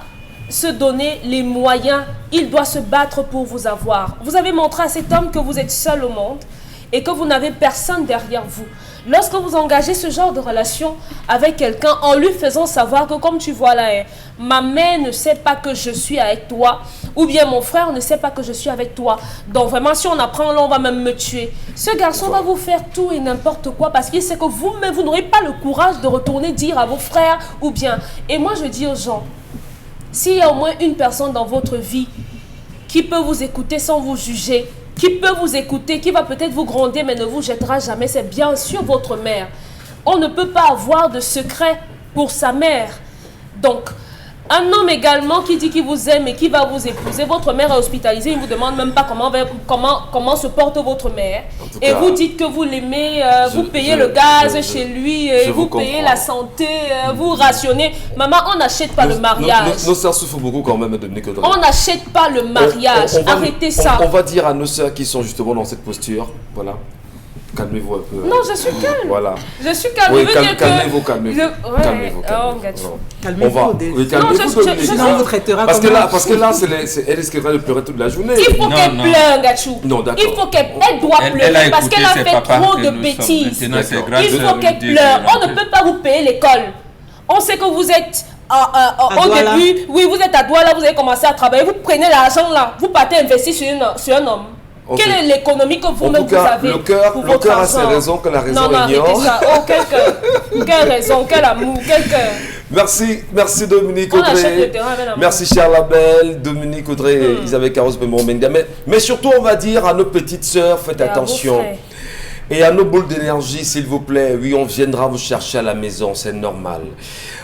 se donner les moyens, il doit se battre pour vous avoir. Vous avez montré à cet homme que vous êtes seul au monde et que vous n'avez personne derrière vous. Lorsque vous engagez ce genre de relation avec quelqu'un en lui faisant savoir que comme tu vois là, ma mère ne sait pas que je suis avec toi ou bien mon frère ne sait pas que je suis avec toi. Donc vraiment si on apprend là on va même me tuer. Ce garçon va vous faire tout et n'importe quoi parce qu'il sait que vous-même vous n'aurez pas le courage de retourner dire à vos frères ou bien. Et moi je dis aux gens, s'il y a au moins une personne dans votre vie qui peut vous écouter sans vous juger, qui peut vous écouter, qui va peut-être vous gronder mais ne vous jettera jamais, c'est bien sûr votre mère. On ne peut pas avoir de secret pour sa mère. Donc, un homme également qui dit qu'il vous aime et qui va vous épouser, votre mère est hospitalisée, il ne vous demande même pas comment se porte votre mère. Et vous dites que vous l'aimez, vous payez le gaz chez lui, vous payez la santé, vous rationnez. Maman, on n'achète pas le mariage. Nos sœurs souffrent beaucoup quand même, Dominique Audrey. On n'achète pas le mariage. Arrêtez ça. On va dire à nos sœurs qui sont justement dans cette posture, voilà. Calmez-vous un peu. Non, je suis calme. Voilà. Je suis calme. Oui, calmez-vous. Calmez-vous. Calmez-vous. On va. Oui, calmez-vous. Sinon, on vous traitera parce comme que là, elle risquera de pleurer toute la journée. Il faut qu'elle pleure, Gachou. Non, d'accord. Il faut qu'elle doit pleurer parce qu'elle a fait trop de bêtises. Il faut qu'elle pleure. On ne peut pas vous payer l'école. On sait que vous êtes au début. Oui, vous êtes à Douala, vous avez commencé à travailler. Vous prenez l'argent là. Vous partez investir sur un homme. Okay. Quelle est l'économie que vous-même vous avez le cœur a ses raisons que la raison ignore. Arrêtez ça. Oh, quel cœur. Quelle raison, quel amour, quel cœur. Merci Dominique Audrey. Merci Charles Labelle, Dominique Audrey, Isabelle Carros, mais surtout on va dire à nos petites sœurs, faites attention. Et à nos boules d'énergie, s'il vous plaît, oui, on viendra vous chercher à la maison, c'est normal.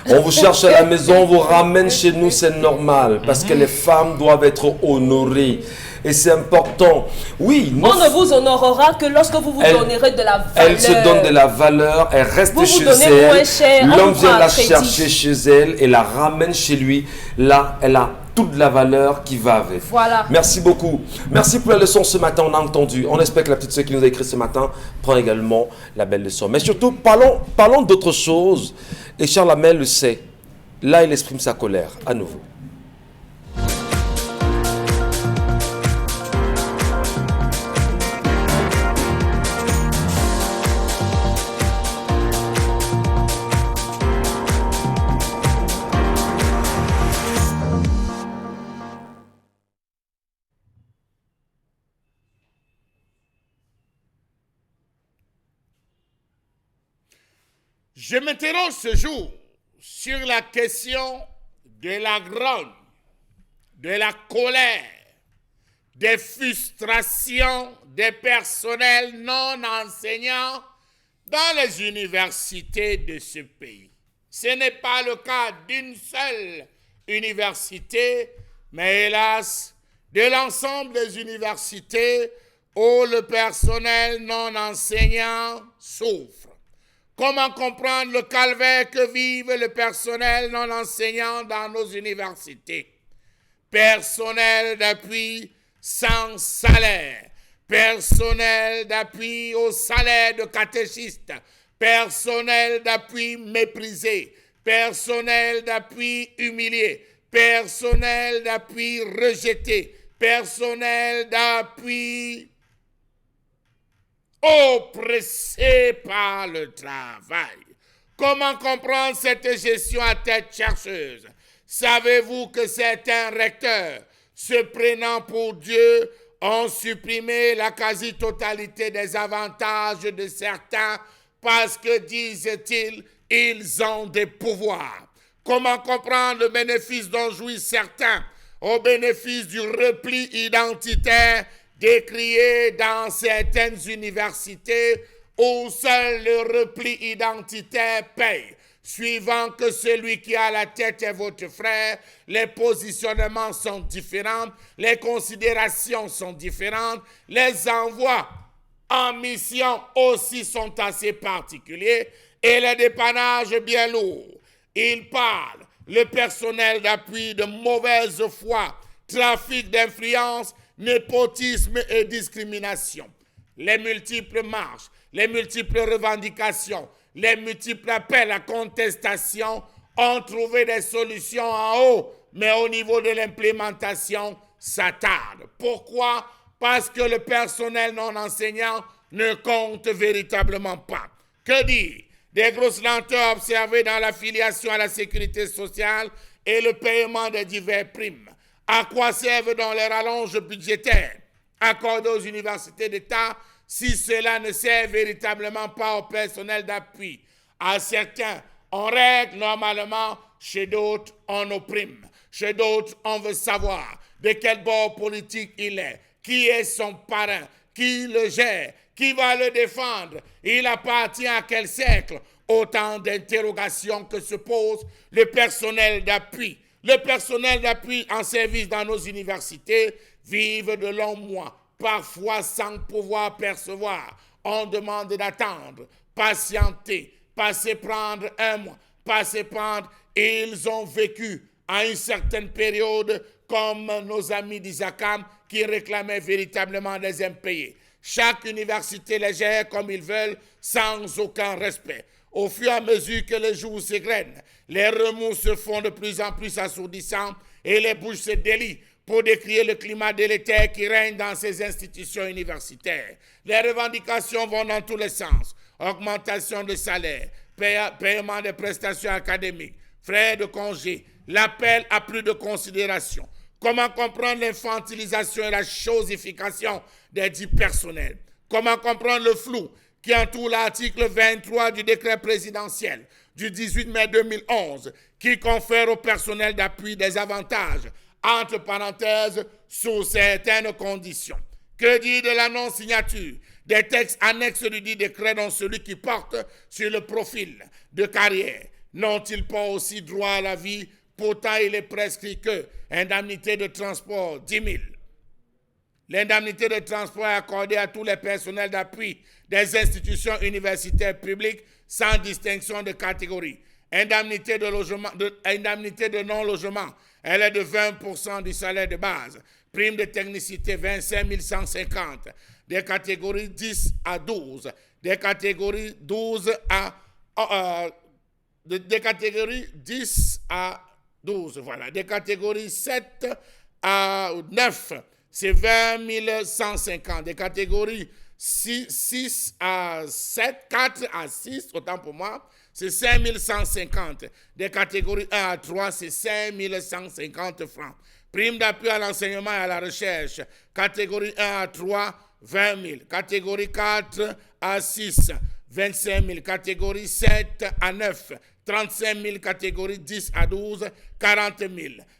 On vous cherche à la maison, on vous ramène chez nous, c'est normal. Parce que les femmes doivent être honorées. Et c'est important. Oui. On ne vous honorera que lorsque vous vous donnerez de la valeur. Elle se donne de la valeur, elle reste chez elle. L'homme vient la chercher chez elle et la ramène chez lui. Là, elle a toute la valeur qui va avec. Voilà. Merci beaucoup. Merci pour la leçon ce matin, on a entendu. On espère que la petite soeur qui nous a écrit ce matin prend également la belle leçon. Mais surtout, parlons d'autre chose. Et Charles Hamel le sait. Là, il exprime sa colère à nouveau. Je m'interroge ce jour sur la question de la grogne, de la colère, des frustrations des personnels non enseignants dans les universités de ce pays. Ce n'est pas le cas d'une seule université, mais hélas, de l'ensemble des universités où le personnel non enseignant souffre. Comment comprendre le calvaire que vive le personnel non enseignant dans nos universités? Personnel d'appui sans salaire, personnel d'appui au salaire de catéchistes, personnel d'appui méprisé, personnel d'appui humilié, personnel d'appui rejeté, personnel d'appui oppressé par le travail. Comment comprendre cette gestion à tête chercheuse? Savez-vous que certains recteurs, se prenant pour Dieu, ont supprimé la quasi-totalité des avantages de certains parce que, disent-ils, ils ont des pouvoirs? Comment comprendre le bénéfice dont jouissent certains au bénéfice du repli identitaire décrié dans certaines universités où seul le repli identitaire paye. Suivant que celui qui a la tête est votre frère, les positionnements sont différents, les considérations sont différentes, les envois en mission aussi sont assez particuliers et les dépannages bien lourds. Il parle, le personnel d'appui, de mauvaise foi, trafic d'influence, népotisme et discrimination. Les multiples marches, les multiples revendications, les multiples appels à contestation ont trouvé des solutions en haut, mais au niveau de l'implémentation, ça tarde. Pourquoi? Parce que le personnel non enseignant ne compte véritablement pas. Que dire? Des grosses lenteurs observées dans l'affiliation à la sécurité sociale et le paiement des divers primes. À quoi servent donc les rallonges budgétaires accordées aux universités d'État si cela ne sert véritablement pas au personnel d'appui? À certains, on règle normalement, chez d'autres, on opprime. Chez d'autres, on veut savoir de quel bord politique il est, qui est son parrain, qui le gère, qui va le défendre, il appartient à quel cercle? Autant d'interrogations que se pose le personnel d'appui. Le personnel d'appui en service dans nos universités vivent de longs mois, parfois sans pouvoir percevoir. On demande d'attendre, patienter, passer prendre un mois, passer prendre. Ils ont vécu à une certaine période comme nos amis d'Isakam qui réclamaient véritablement des impayés. Chaque université les gère comme ils veulent, sans aucun respect. Au fur et à mesure que les jours s'égrènent, les remous se font de plus en plus assourdissants et les bouches se délient pour décrire le climat délétère qui règne dans ces institutions universitaires. Les revendications vont dans tous les sens. Augmentation de salaire, paiement des prestations académiques, frais de congé, l'appel à plus de considération. Comment comprendre l'infantilisation et la chosification des dits personnels? Comment comprendre le flou qui entoure l'article 23 du décret présidentiel du 18 mai 2011 qui confère au personnel d'appui des avantages, entre parenthèses, sous certaines conditions? Que dire de la non-signature des textes annexes du dit décret dont celui qui porte sur le profil de carrière? N'ont-ils pas aussi droit à la vie? Pourtant, il est prescrit que indemnité de transport, 10 000. L'indemnité de transport est accordée à tous les personnels d'appui des institutions universitaires publiques sans distinction de catégorie. Indemnité de non-logement, elle est de 20% du salaire de base. Prime de technicité, 25 150. Des catégories 10 à 12. Des catégories 12 à... des catégories 10 à 12, voilà. Des catégories 7 à 9, c'est 20 150. Des catégories 6 à 7, 4 à 6, autant pour moi, c'est 5 150. Des catégories 1 à 3, c'est 5 150 francs. Prime d'appui à l'enseignement et à la recherche. Catégorie 1 à 3, 20 000. Catégorie 4 à 6, 25 000. Catégorie 7 à 9, 35 000. Catégorie 10 à 12, 40 000.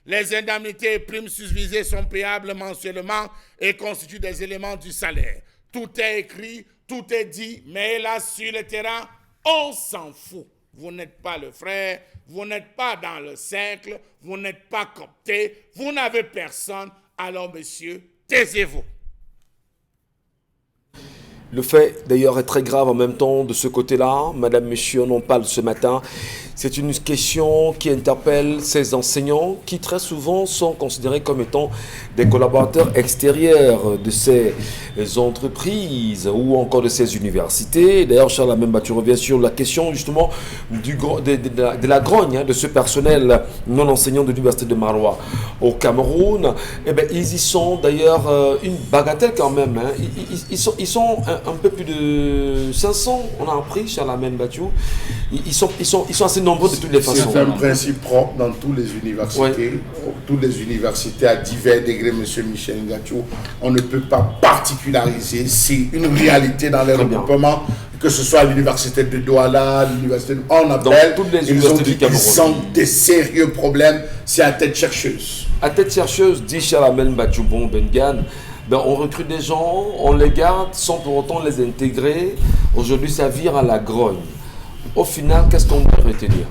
Les indemnités et primes susvisées sont payables mensuellement et constituent des éléments du salaire. Tout est écrit, tout est dit, mais là, sur le terrain, on s'en fout. Vous n'êtes pas le frère, vous n'êtes pas dans le cercle, vous n'êtes pas copté, vous n'avez personne. Alors, monsieur, taisez-vous. Le fait, d'ailleurs, est très grave en même temps de ce côté-là. Madame, monsieur, on en parle ce matin. C'est une question qui interpelle ces enseignants qui, très souvent, sont considérés comme étant des collaborateurs extérieurs de ces entreprises ou encore de ces universités. D'ailleurs, Charles Amemba, tu reviens sur la question, justement, de la grogne de ce personnel non enseignant de l'université de Maroua au Cameroun. Eh bien, ils y sont, d'ailleurs, une bagatelle quand même. Hein. Ils sont un peu plus de 500, on a appris, Charles Amemba. Ils sont assez nombreux de toutes les façons. C'est un principe propre dans toutes les universités. Ouais. Toutes les universités à divers degrés, M. Michel Ngachou. On ne peut pas particulariser. C'est une réalité dans les regroupements, que ce soit à l'université de Douala, l'université de... On appelle, toutes les universités du Cameroun. Ils ont des sérieux problèmes. C'est à tête chercheuse. À tête chercheuse, dit Charles Amemba Bengan. Ben, on recrute des gens, on les garde sans pour autant les intégrer. Aujourd'hui, ça vire à la grogne. Au final, qu'est-ce qu'on doit retenir?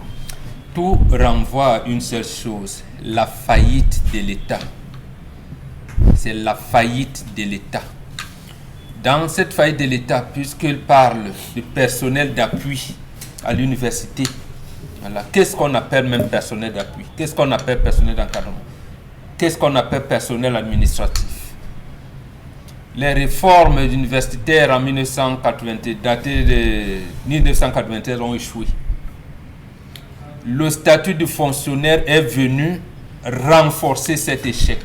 Tout renvoie à une seule chose, la faillite de l'État. C'est la faillite de l'État. Dans cette faillite de l'État, puisqu'il parle du personnel d'appui à l'université, voilà. Qu'est-ce qu'on appelle même personnel d'appui? Qu'est-ce qu'on appelle personnel d'encadrement? Qu'est-ce qu'on appelle personnel administratif? Les réformes universitaires en 1980, datées de 1993, ont échoué. Le statut de fonctionnaire est venu renforcer cet échec.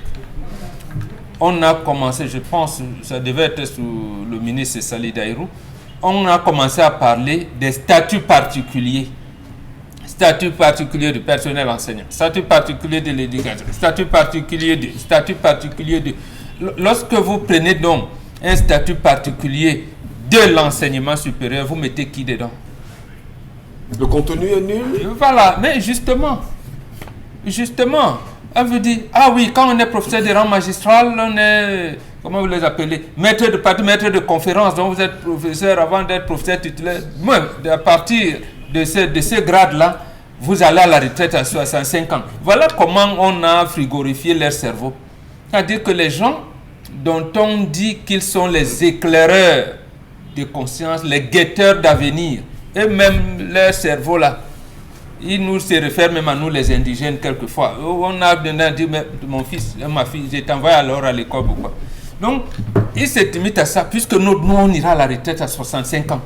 On a commencé, je pense, ça devait être sous le ministre Sali Daïrou, on a commencé à parler des statuts particuliers. Statut particulier du personnel enseignant, statut particulier de l'éducation, statut particulier de... Lorsque vous prenez donc un statut particulier de l'enseignement supérieur, vous mettez qui dedans? Le contenu est nul? Voilà, mais justement, on veut dire, ah oui, quand on est professeur de rang magistral, on est, comment vous les appelez, maître de partie, maître de conférence, donc vous êtes professeur avant d'être professeur titulaire. Moi, à partir de ce grade-là, vous allez à la retraite à 65 ans. Voilà comment on a frigorifié leur cerveau. C'est-à-dire que les gens dont on dit qu'ils sont les éclaireurs de conscience, les guetteurs d'avenir, eux-mêmes, leur cerveau là, ils nous se réfèrent même à nous les indigènes quelquefois. On a dit, mon fils, ma fille, j'ai envoyé alors à l'école ou quoi. Donc, ils se limitent à ça, puisque nous, on ira à la retraite à 65 ans.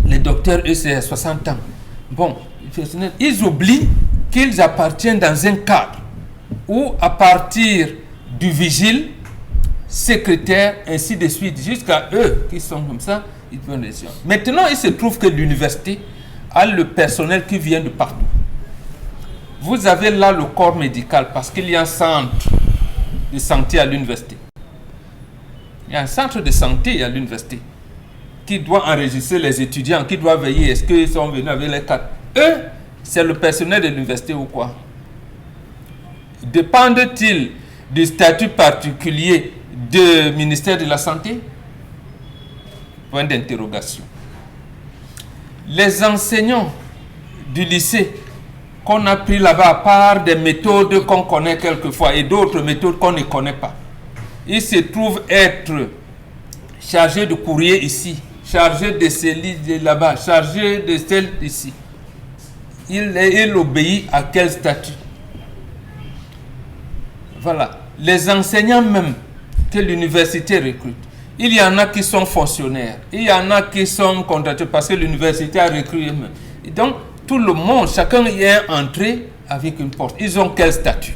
Les docteurs, eux, c'est à 60 ans. Bon, ils oublient qu'ils appartiennent dans un cadre où, à partir du vigile, secrétaire, ainsi de suite, jusqu'à eux qui sont comme ça, ils prennent des sciences. Maintenant, il se trouve que l'université a le personnel qui vient de partout. Vous avez là le corps médical, parce qu'il y a un centre de santé à l'université. Il y a un centre de santé à l'université qui doit enregistrer les étudiants, qui doit veiller, est-ce qu'ils sont venus avec les cartes. Eux, c'est le personnel de l'université ou quoi? Dépendent-ils du statut particulier du ministère de la Santé? Point d'interrogation. Les enseignants du lycée qu'on a pris là-bas, à part des méthodes qu'on connaît quelquefois et d'autres méthodes qu'on ne connaît pas, ils se trouvent être chargés de courrier ici, chargés de celles là-bas, chargés de celles ici. Il obéit à quel statut? Voilà. Les enseignants même que l'université recrute, il y en a qui sont fonctionnaires, il y en a qui sont contractés parce que l'université a recruté. Donc, tout le monde, chacun y est entré avec une porte. Ils ont quel statut?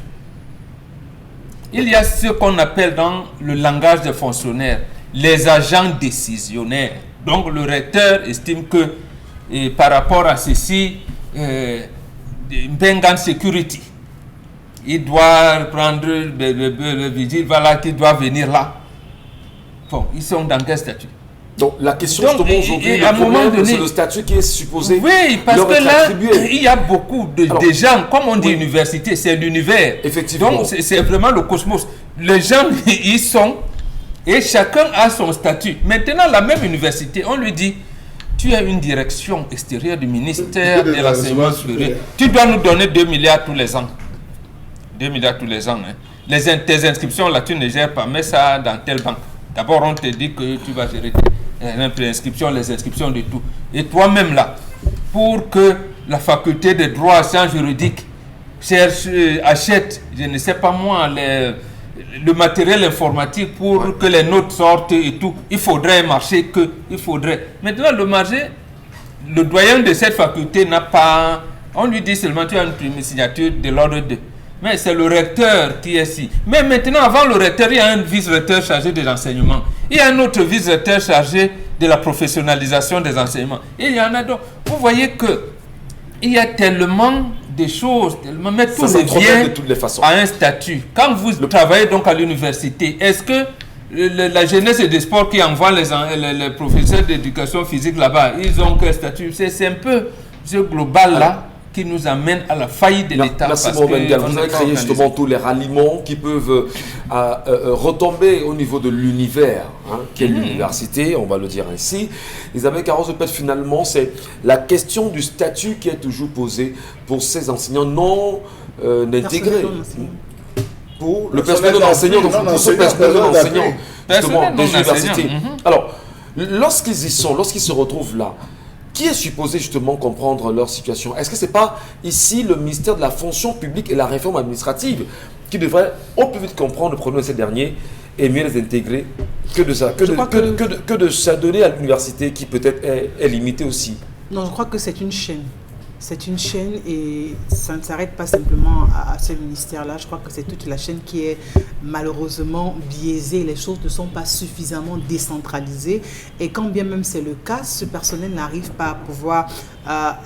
Il y a ce qu'on appelle dans le langage des fonctionnaires les agents décisionnaires. Donc, le recteur estime que par rapport à ceci, Bengan Security, il doit prendre le vigile, voilà, qui doit venir là. Bon, ils sont dans quel statut? Donc la question justement aujourd'hui, c'est le statut qui est supposé parce leur que être là, attribué. il y a beaucoup de gens, comme on dit université, c'est l'univers. Effectivement. Donc c'est vraiment le cosmos. Les gens, ils sont, et chacun a son statut. Maintenant, la même université, on lui dit, tu as une direction extérieure du ministère de l'enseignement supérieur. Tu dois nous donner 2 milliards tous les ans. 2 milliards tous les ans. Hein. Tes inscriptions, là, tu ne gères pas, mets ça dans telle banque. D'abord, on te dit que tu vas gérer les inscriptions de tout. Et toi-même, là, pour que la faculté de droit, sciences juridiques achète, je ne sais pas moi, le matériel informatique pour que les notes sortent et tout, il faudrait un marché Maintenant, le marché, le doyen de cette faculté n'a pas... On lui dit seulement, tu as une signature de l'ordre de... Mais c'est le recteur qui est ici. Mais maintenant, avant le recteur, il y a un vice-recteur chargé de l'enseignement. Il y a un autre vice-recteur chargé de la professionnalisation des enseignements. Il y en a d'autres. Vous voyez que il y a tellement de choses, mais tout revient à un statut. Quand vous travaillez donc à l'université, est-ce que la jeunesse et des sports qui envoient les professeurs d'éducation physique là-bas, ils ont quel statut? C'est un peu ce global là qui nous amène à la faillite de l'État. Merci parce Mohamed que Gall. on Vous n'est avez pas créé organisé. justement tous les ralliements qui peuvent retomber au niveau de l'univers, qui est l'université, on va le dire ainsi. Isabelle Carros-Pet, finalement, c'est la question du statut qui est toujours posée pour ces enseignants non intégrés. Pour le personnel non enseignant, donc pour ce personnel non enseignant, justement, des universités. Alors, lorsqu'ils y sont, lorsqu'ils se retrouvent là, qui est supposé justement comprendre leur situation? Est-ce que ce n'est pas ici le ministère de la fonction publique et la réforme administrative qui devrait au plus vite comprendre le problème de ces derniers et mieux les intégrer que de s'adonner à l'université qui peut-être est limitée aussi? Non, je crois que c'est une chaîne. C'est une chaîne et ça ne s'arrête pas simplement à ce ministère-là. Je crois que c'est toute la chaîne qui est malheureusement biaisée. Les choses ne sont pas suffisamment décentralisées. Et quand bien même c'est le cas, ce personnel n'arrive pas à pouvoir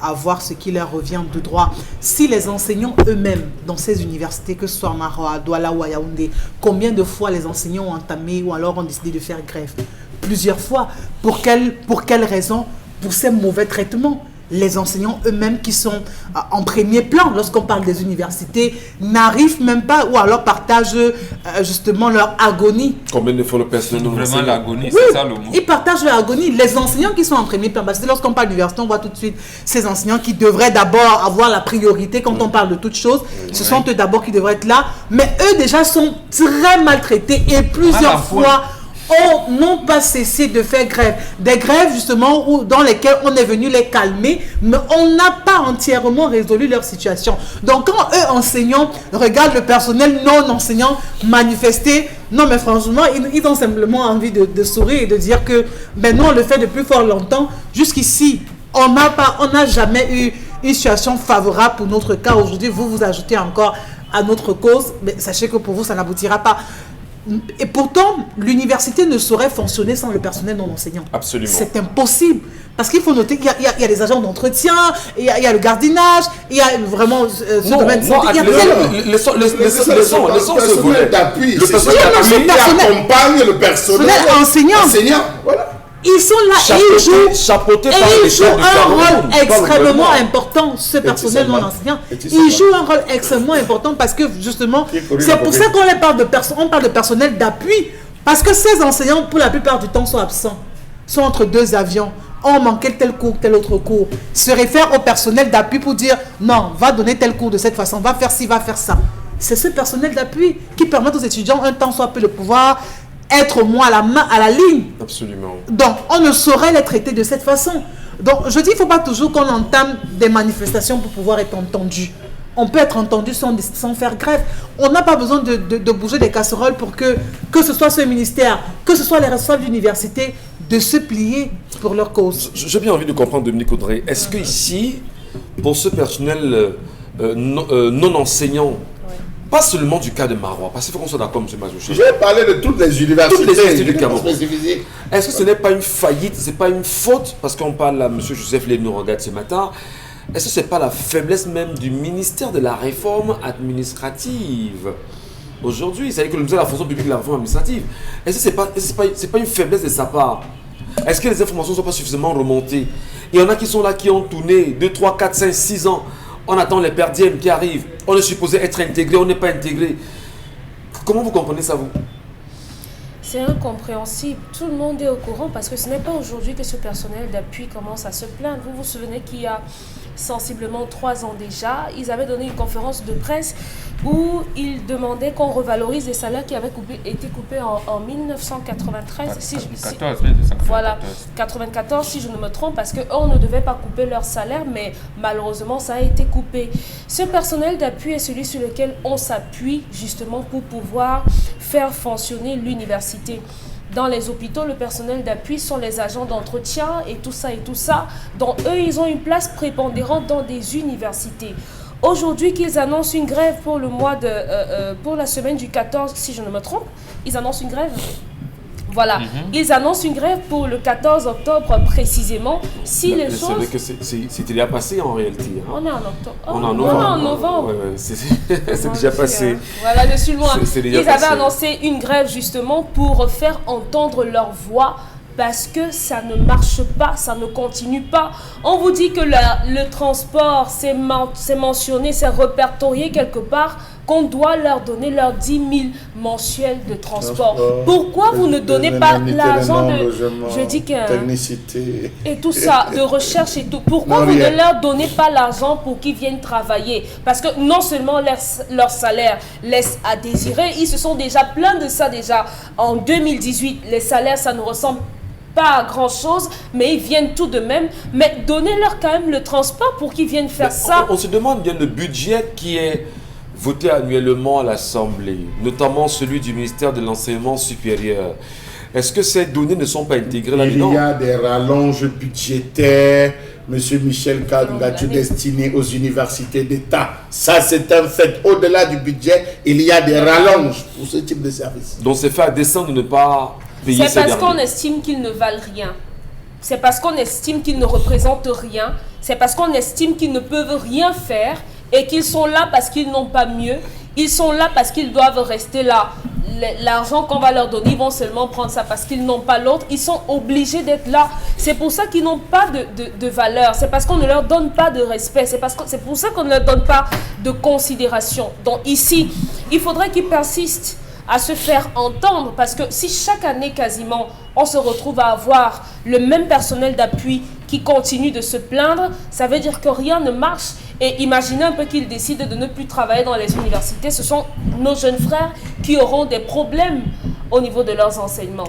avoir ce qui leur revient de droit. Si les enseignants eux-mêmes, dans ces universités, que ce soit à Maroua, à Douala ou à Yaoundé, combien de fois les enseignants ont entamé ou alors ont décidé de faire grève? Plusieurs fois. Pour quelle raison? Pour ces mauvais traitements. Les enseignants eux-mêmes qui sont en premier plan lorsqu'on parle des universités n'arrivent même pas ou alors partagent justement leur agonie. Combien de fois le personnel non Vraiment enseignant? l'agonie, Oui, c'est ça le mot. ils partagent leur agonie. Les enseignants qui sont en premier plan, parce que lorsqu'on parle d'université, on voit tout de suite ces enseignants qui devraient d'abord avoir la priorité quand on parle de toute chose. Ce sont eux d'abord qui devraient être là. Mais eux déjà sont très maltraités et plusieurs fois n'ont pas cessé de faire grève. Des grèves justement dans lesquelles on est venu les calmer, mais on n'a pas entièrement résolu leur situation. Donc quand eux enseignants regardent le personnel non enseignant manifester, non mais franchement, ils ont simplement envie de sourire et de dire que ben nous on le fait depuis fort longtemps. Jusqu'ici, on n'a jamais eu une situation favorable pour notre cas. Aujourd'hui, vous ajoutez encore à notre cause, mais sachez que pour vous, ça n'aboutira pas. Et pourtant, l'université ne saurait fonctionner sans le personnel non enseignant. Absolument. C'est impossible. Parce qu'il faut noter qu'il y a des agents d'entretien, il y a le gardinage, il y a vraiment ce domaine de santé. Laissons ce volet d'appui. Le personnel d'appui qui accompagne le personnel enseignant. Voilà. Ils sont là et ils jouent un rôle extrêmement important, ce personnel non enseignant. Ils jouent un rôle extrêmement important parce que justement, c'est pour ça qu'on parle de personnel d'appui. Parce que ces enseignants, pour la plupart du temps, sont absents. Sont entre deux avions. On manquait tel cours, tel autre cours. Se réfèrent au personnel d'appui pour dire non, va donner tel cours de cette façon, va faire ci, va faire ça. C'est ce personnel d'appui qui permet aux étudiants un temps soit peu de pouvoir être au moins à la ligne. Absolument. Donc, on ne saurait les traiter de cette façon. Donc, je dis, il ne faut pas toujours qu'on entame des manifestations pour pouvoir être entendu. On peut être entendu sans faire grève. On n'a pas besoin de bouger des casseroles pour que ce soit ce ministère, que ce soit les responsables d'université, de se plier pour leur cause. J'ai bien envie de comprendre, Dominique Audrey. Est-ce que ici, pour ce personnel non enseignant, pas seulement du cas de Maroua, parce qu'il faut qu'on soit d'accord, M. Majouché. Je vais parler de toutes les universités du Cameroun. Est-ce que ce n'est pas une faillite, ce n'est pas une faute, parce qu'on parle à M. Joseph Léno regarde ce matin, est-ce que ce n'est pas la faiblesse même du ministère de la réforme administrative aujourd'hui? C'est-à-dire que le ministère de la fonction publique et de la réforme administrative, est-ce que ce n'est pas une faiblesse de sa part? Est-ce que les informations ne sont pas suffisamment remontées? Il y en a qui sont là, qui ont tourné 2, 3, 4, 5, 6 ans. On attend les perdièmes qui arrivent. On est supposé être intégré, on n'est pas intégré. Comment vous comprenez ça, vous? C'est incompréhensible. Tout le monde est au courant parce que ce n'est pas aujourd'hui que ce personnel d'appui commence à se plaindre. Vous vous souvenez qu'il y a sensiblement 3 ans déjà, ils avaient donné une conférence de presse où ils demandaient qu'on revalorise les salaires qui avaient été coupés en 1993. Voilà, 94 si je ne me trompe, parce qu'on ne devait pas couper leur salaire, mais malheureusement ça a été coupé. Ce personnel d'appui est celui sur lequel on s'appuie justement pour pouvoir faire fonctionner l'université. Dans les hôpitaux, le personnel d'appui sont les agents d'entretien et tout ça. Donc eux, ils ont une place prépondérante dans des universités. Aujourd'hui qu'ils annoncent une grève pour pour la semaine du 14, si je ne me trompe, ils annoncent une grève. Voilà, ils annoncent une grève pour le 14 octobre précisément. Si les choses... C'est vrai que c'était déjà passé en réalité. On est en octobre. On est en novembre. Ouais, c'est déjà passé. Voilà, je suis loin. Ils avaient annoncé une grève justement pour faire entendre leur voix parce que ça ne marche pas, ça ne continue pas. On vous dit que le transport, c'est mentionné, c'est répertorié quelque part, qu'on doit leur donner leurs 10 000 mensuels de transport. Pourquoi vous ne donnez pas l'argent de... Je dis que... Technicité. Et tout ça, de recherche et tout. Pourquoi vous ne leur donnez pas l'argent pour qu'ils viennent travailler? Parce que non seulement leur salaire laisse à désirer, ils se sont déjà plaints de ça déjà. En 2018, les salaires, ça ne ressemble pas à grand chose, mais ils viennent tout de même. Mais donnez-leur quand même le transport pour qu'ils viennent faire ça. On se demande bien le budget qui est voté annuellement à l'Assemblée, notamment celui du ministère de l'Enseignement supérieur. Est-ce que ces données ne sont pas intégrées là-dedans? Il y a des rallonges budgétaires, Monsieur Michel Ngatou, destinés aux universités d'État. Ça, c'est un fait. Au-delà du budget, il y a des rallonges pour ce type de service. Donc c'est fait à dessein de ne pas payer ces C'est parce qu'on derniers. estime qu'ils ne valent rien. C'est parce qu'on estime qu'ils ne représentent rien. C'est parce qu'on estime qu'ils ne peuvent rien faire et qu'ils sont là parce qu'ils n'ont pas mieux. Ils sont là parce qu'ils doivent rester là. L'argent qu'on va leur donner, ils vont seulement prendre ça parce qu'ils n'ont pas l'autre. Ils sont obligés d'être là. C'est pour ça qu'ils n'ont pas de valeur. C'est parce qu'on ne leur donne pas de respect. C'est pour ça qu'on ne leur donne pas de considération. Donc ici, il faudrait qu'ils persistent à se faire entendre, parce que si chaque année quasiment on se retrouve à avoir le même personnel d'appui qui continue de se plaindre, ça veut dire que rien ne marche. Et imaginez un peu qu'ils décident de ne plus travailler dans les universités. Ce sont nos jeunes frères qui auront des problèmes au niveau de leurs enseignements.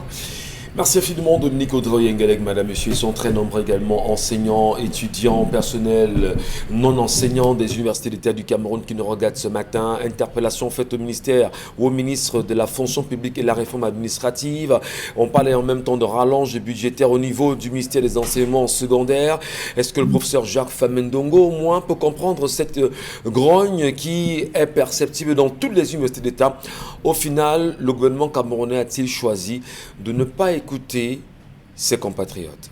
Merci infiniment Dominique Audrey-Yengalek, madame, monsieur. Ils sont très nombreux également, enseignants, étudiants, personnel non enseignants des universités d'État du Cameroun qui nous regardent ce matin. Interpellation faite au ministère ou au ministre de la fonction publique et de la réforme administrative. On parlait en même temps de rallonge budgétaire au niveau du ministère des enseignements secondaires. Est-ce que le professeur Jacques Famendongo au moins peut comprendre cette grogne qui est perceptible dans toutes les universités d'État? Au final, le gouvernement camerounais a-t-il choisi de ne pas écouter ses compatriotes?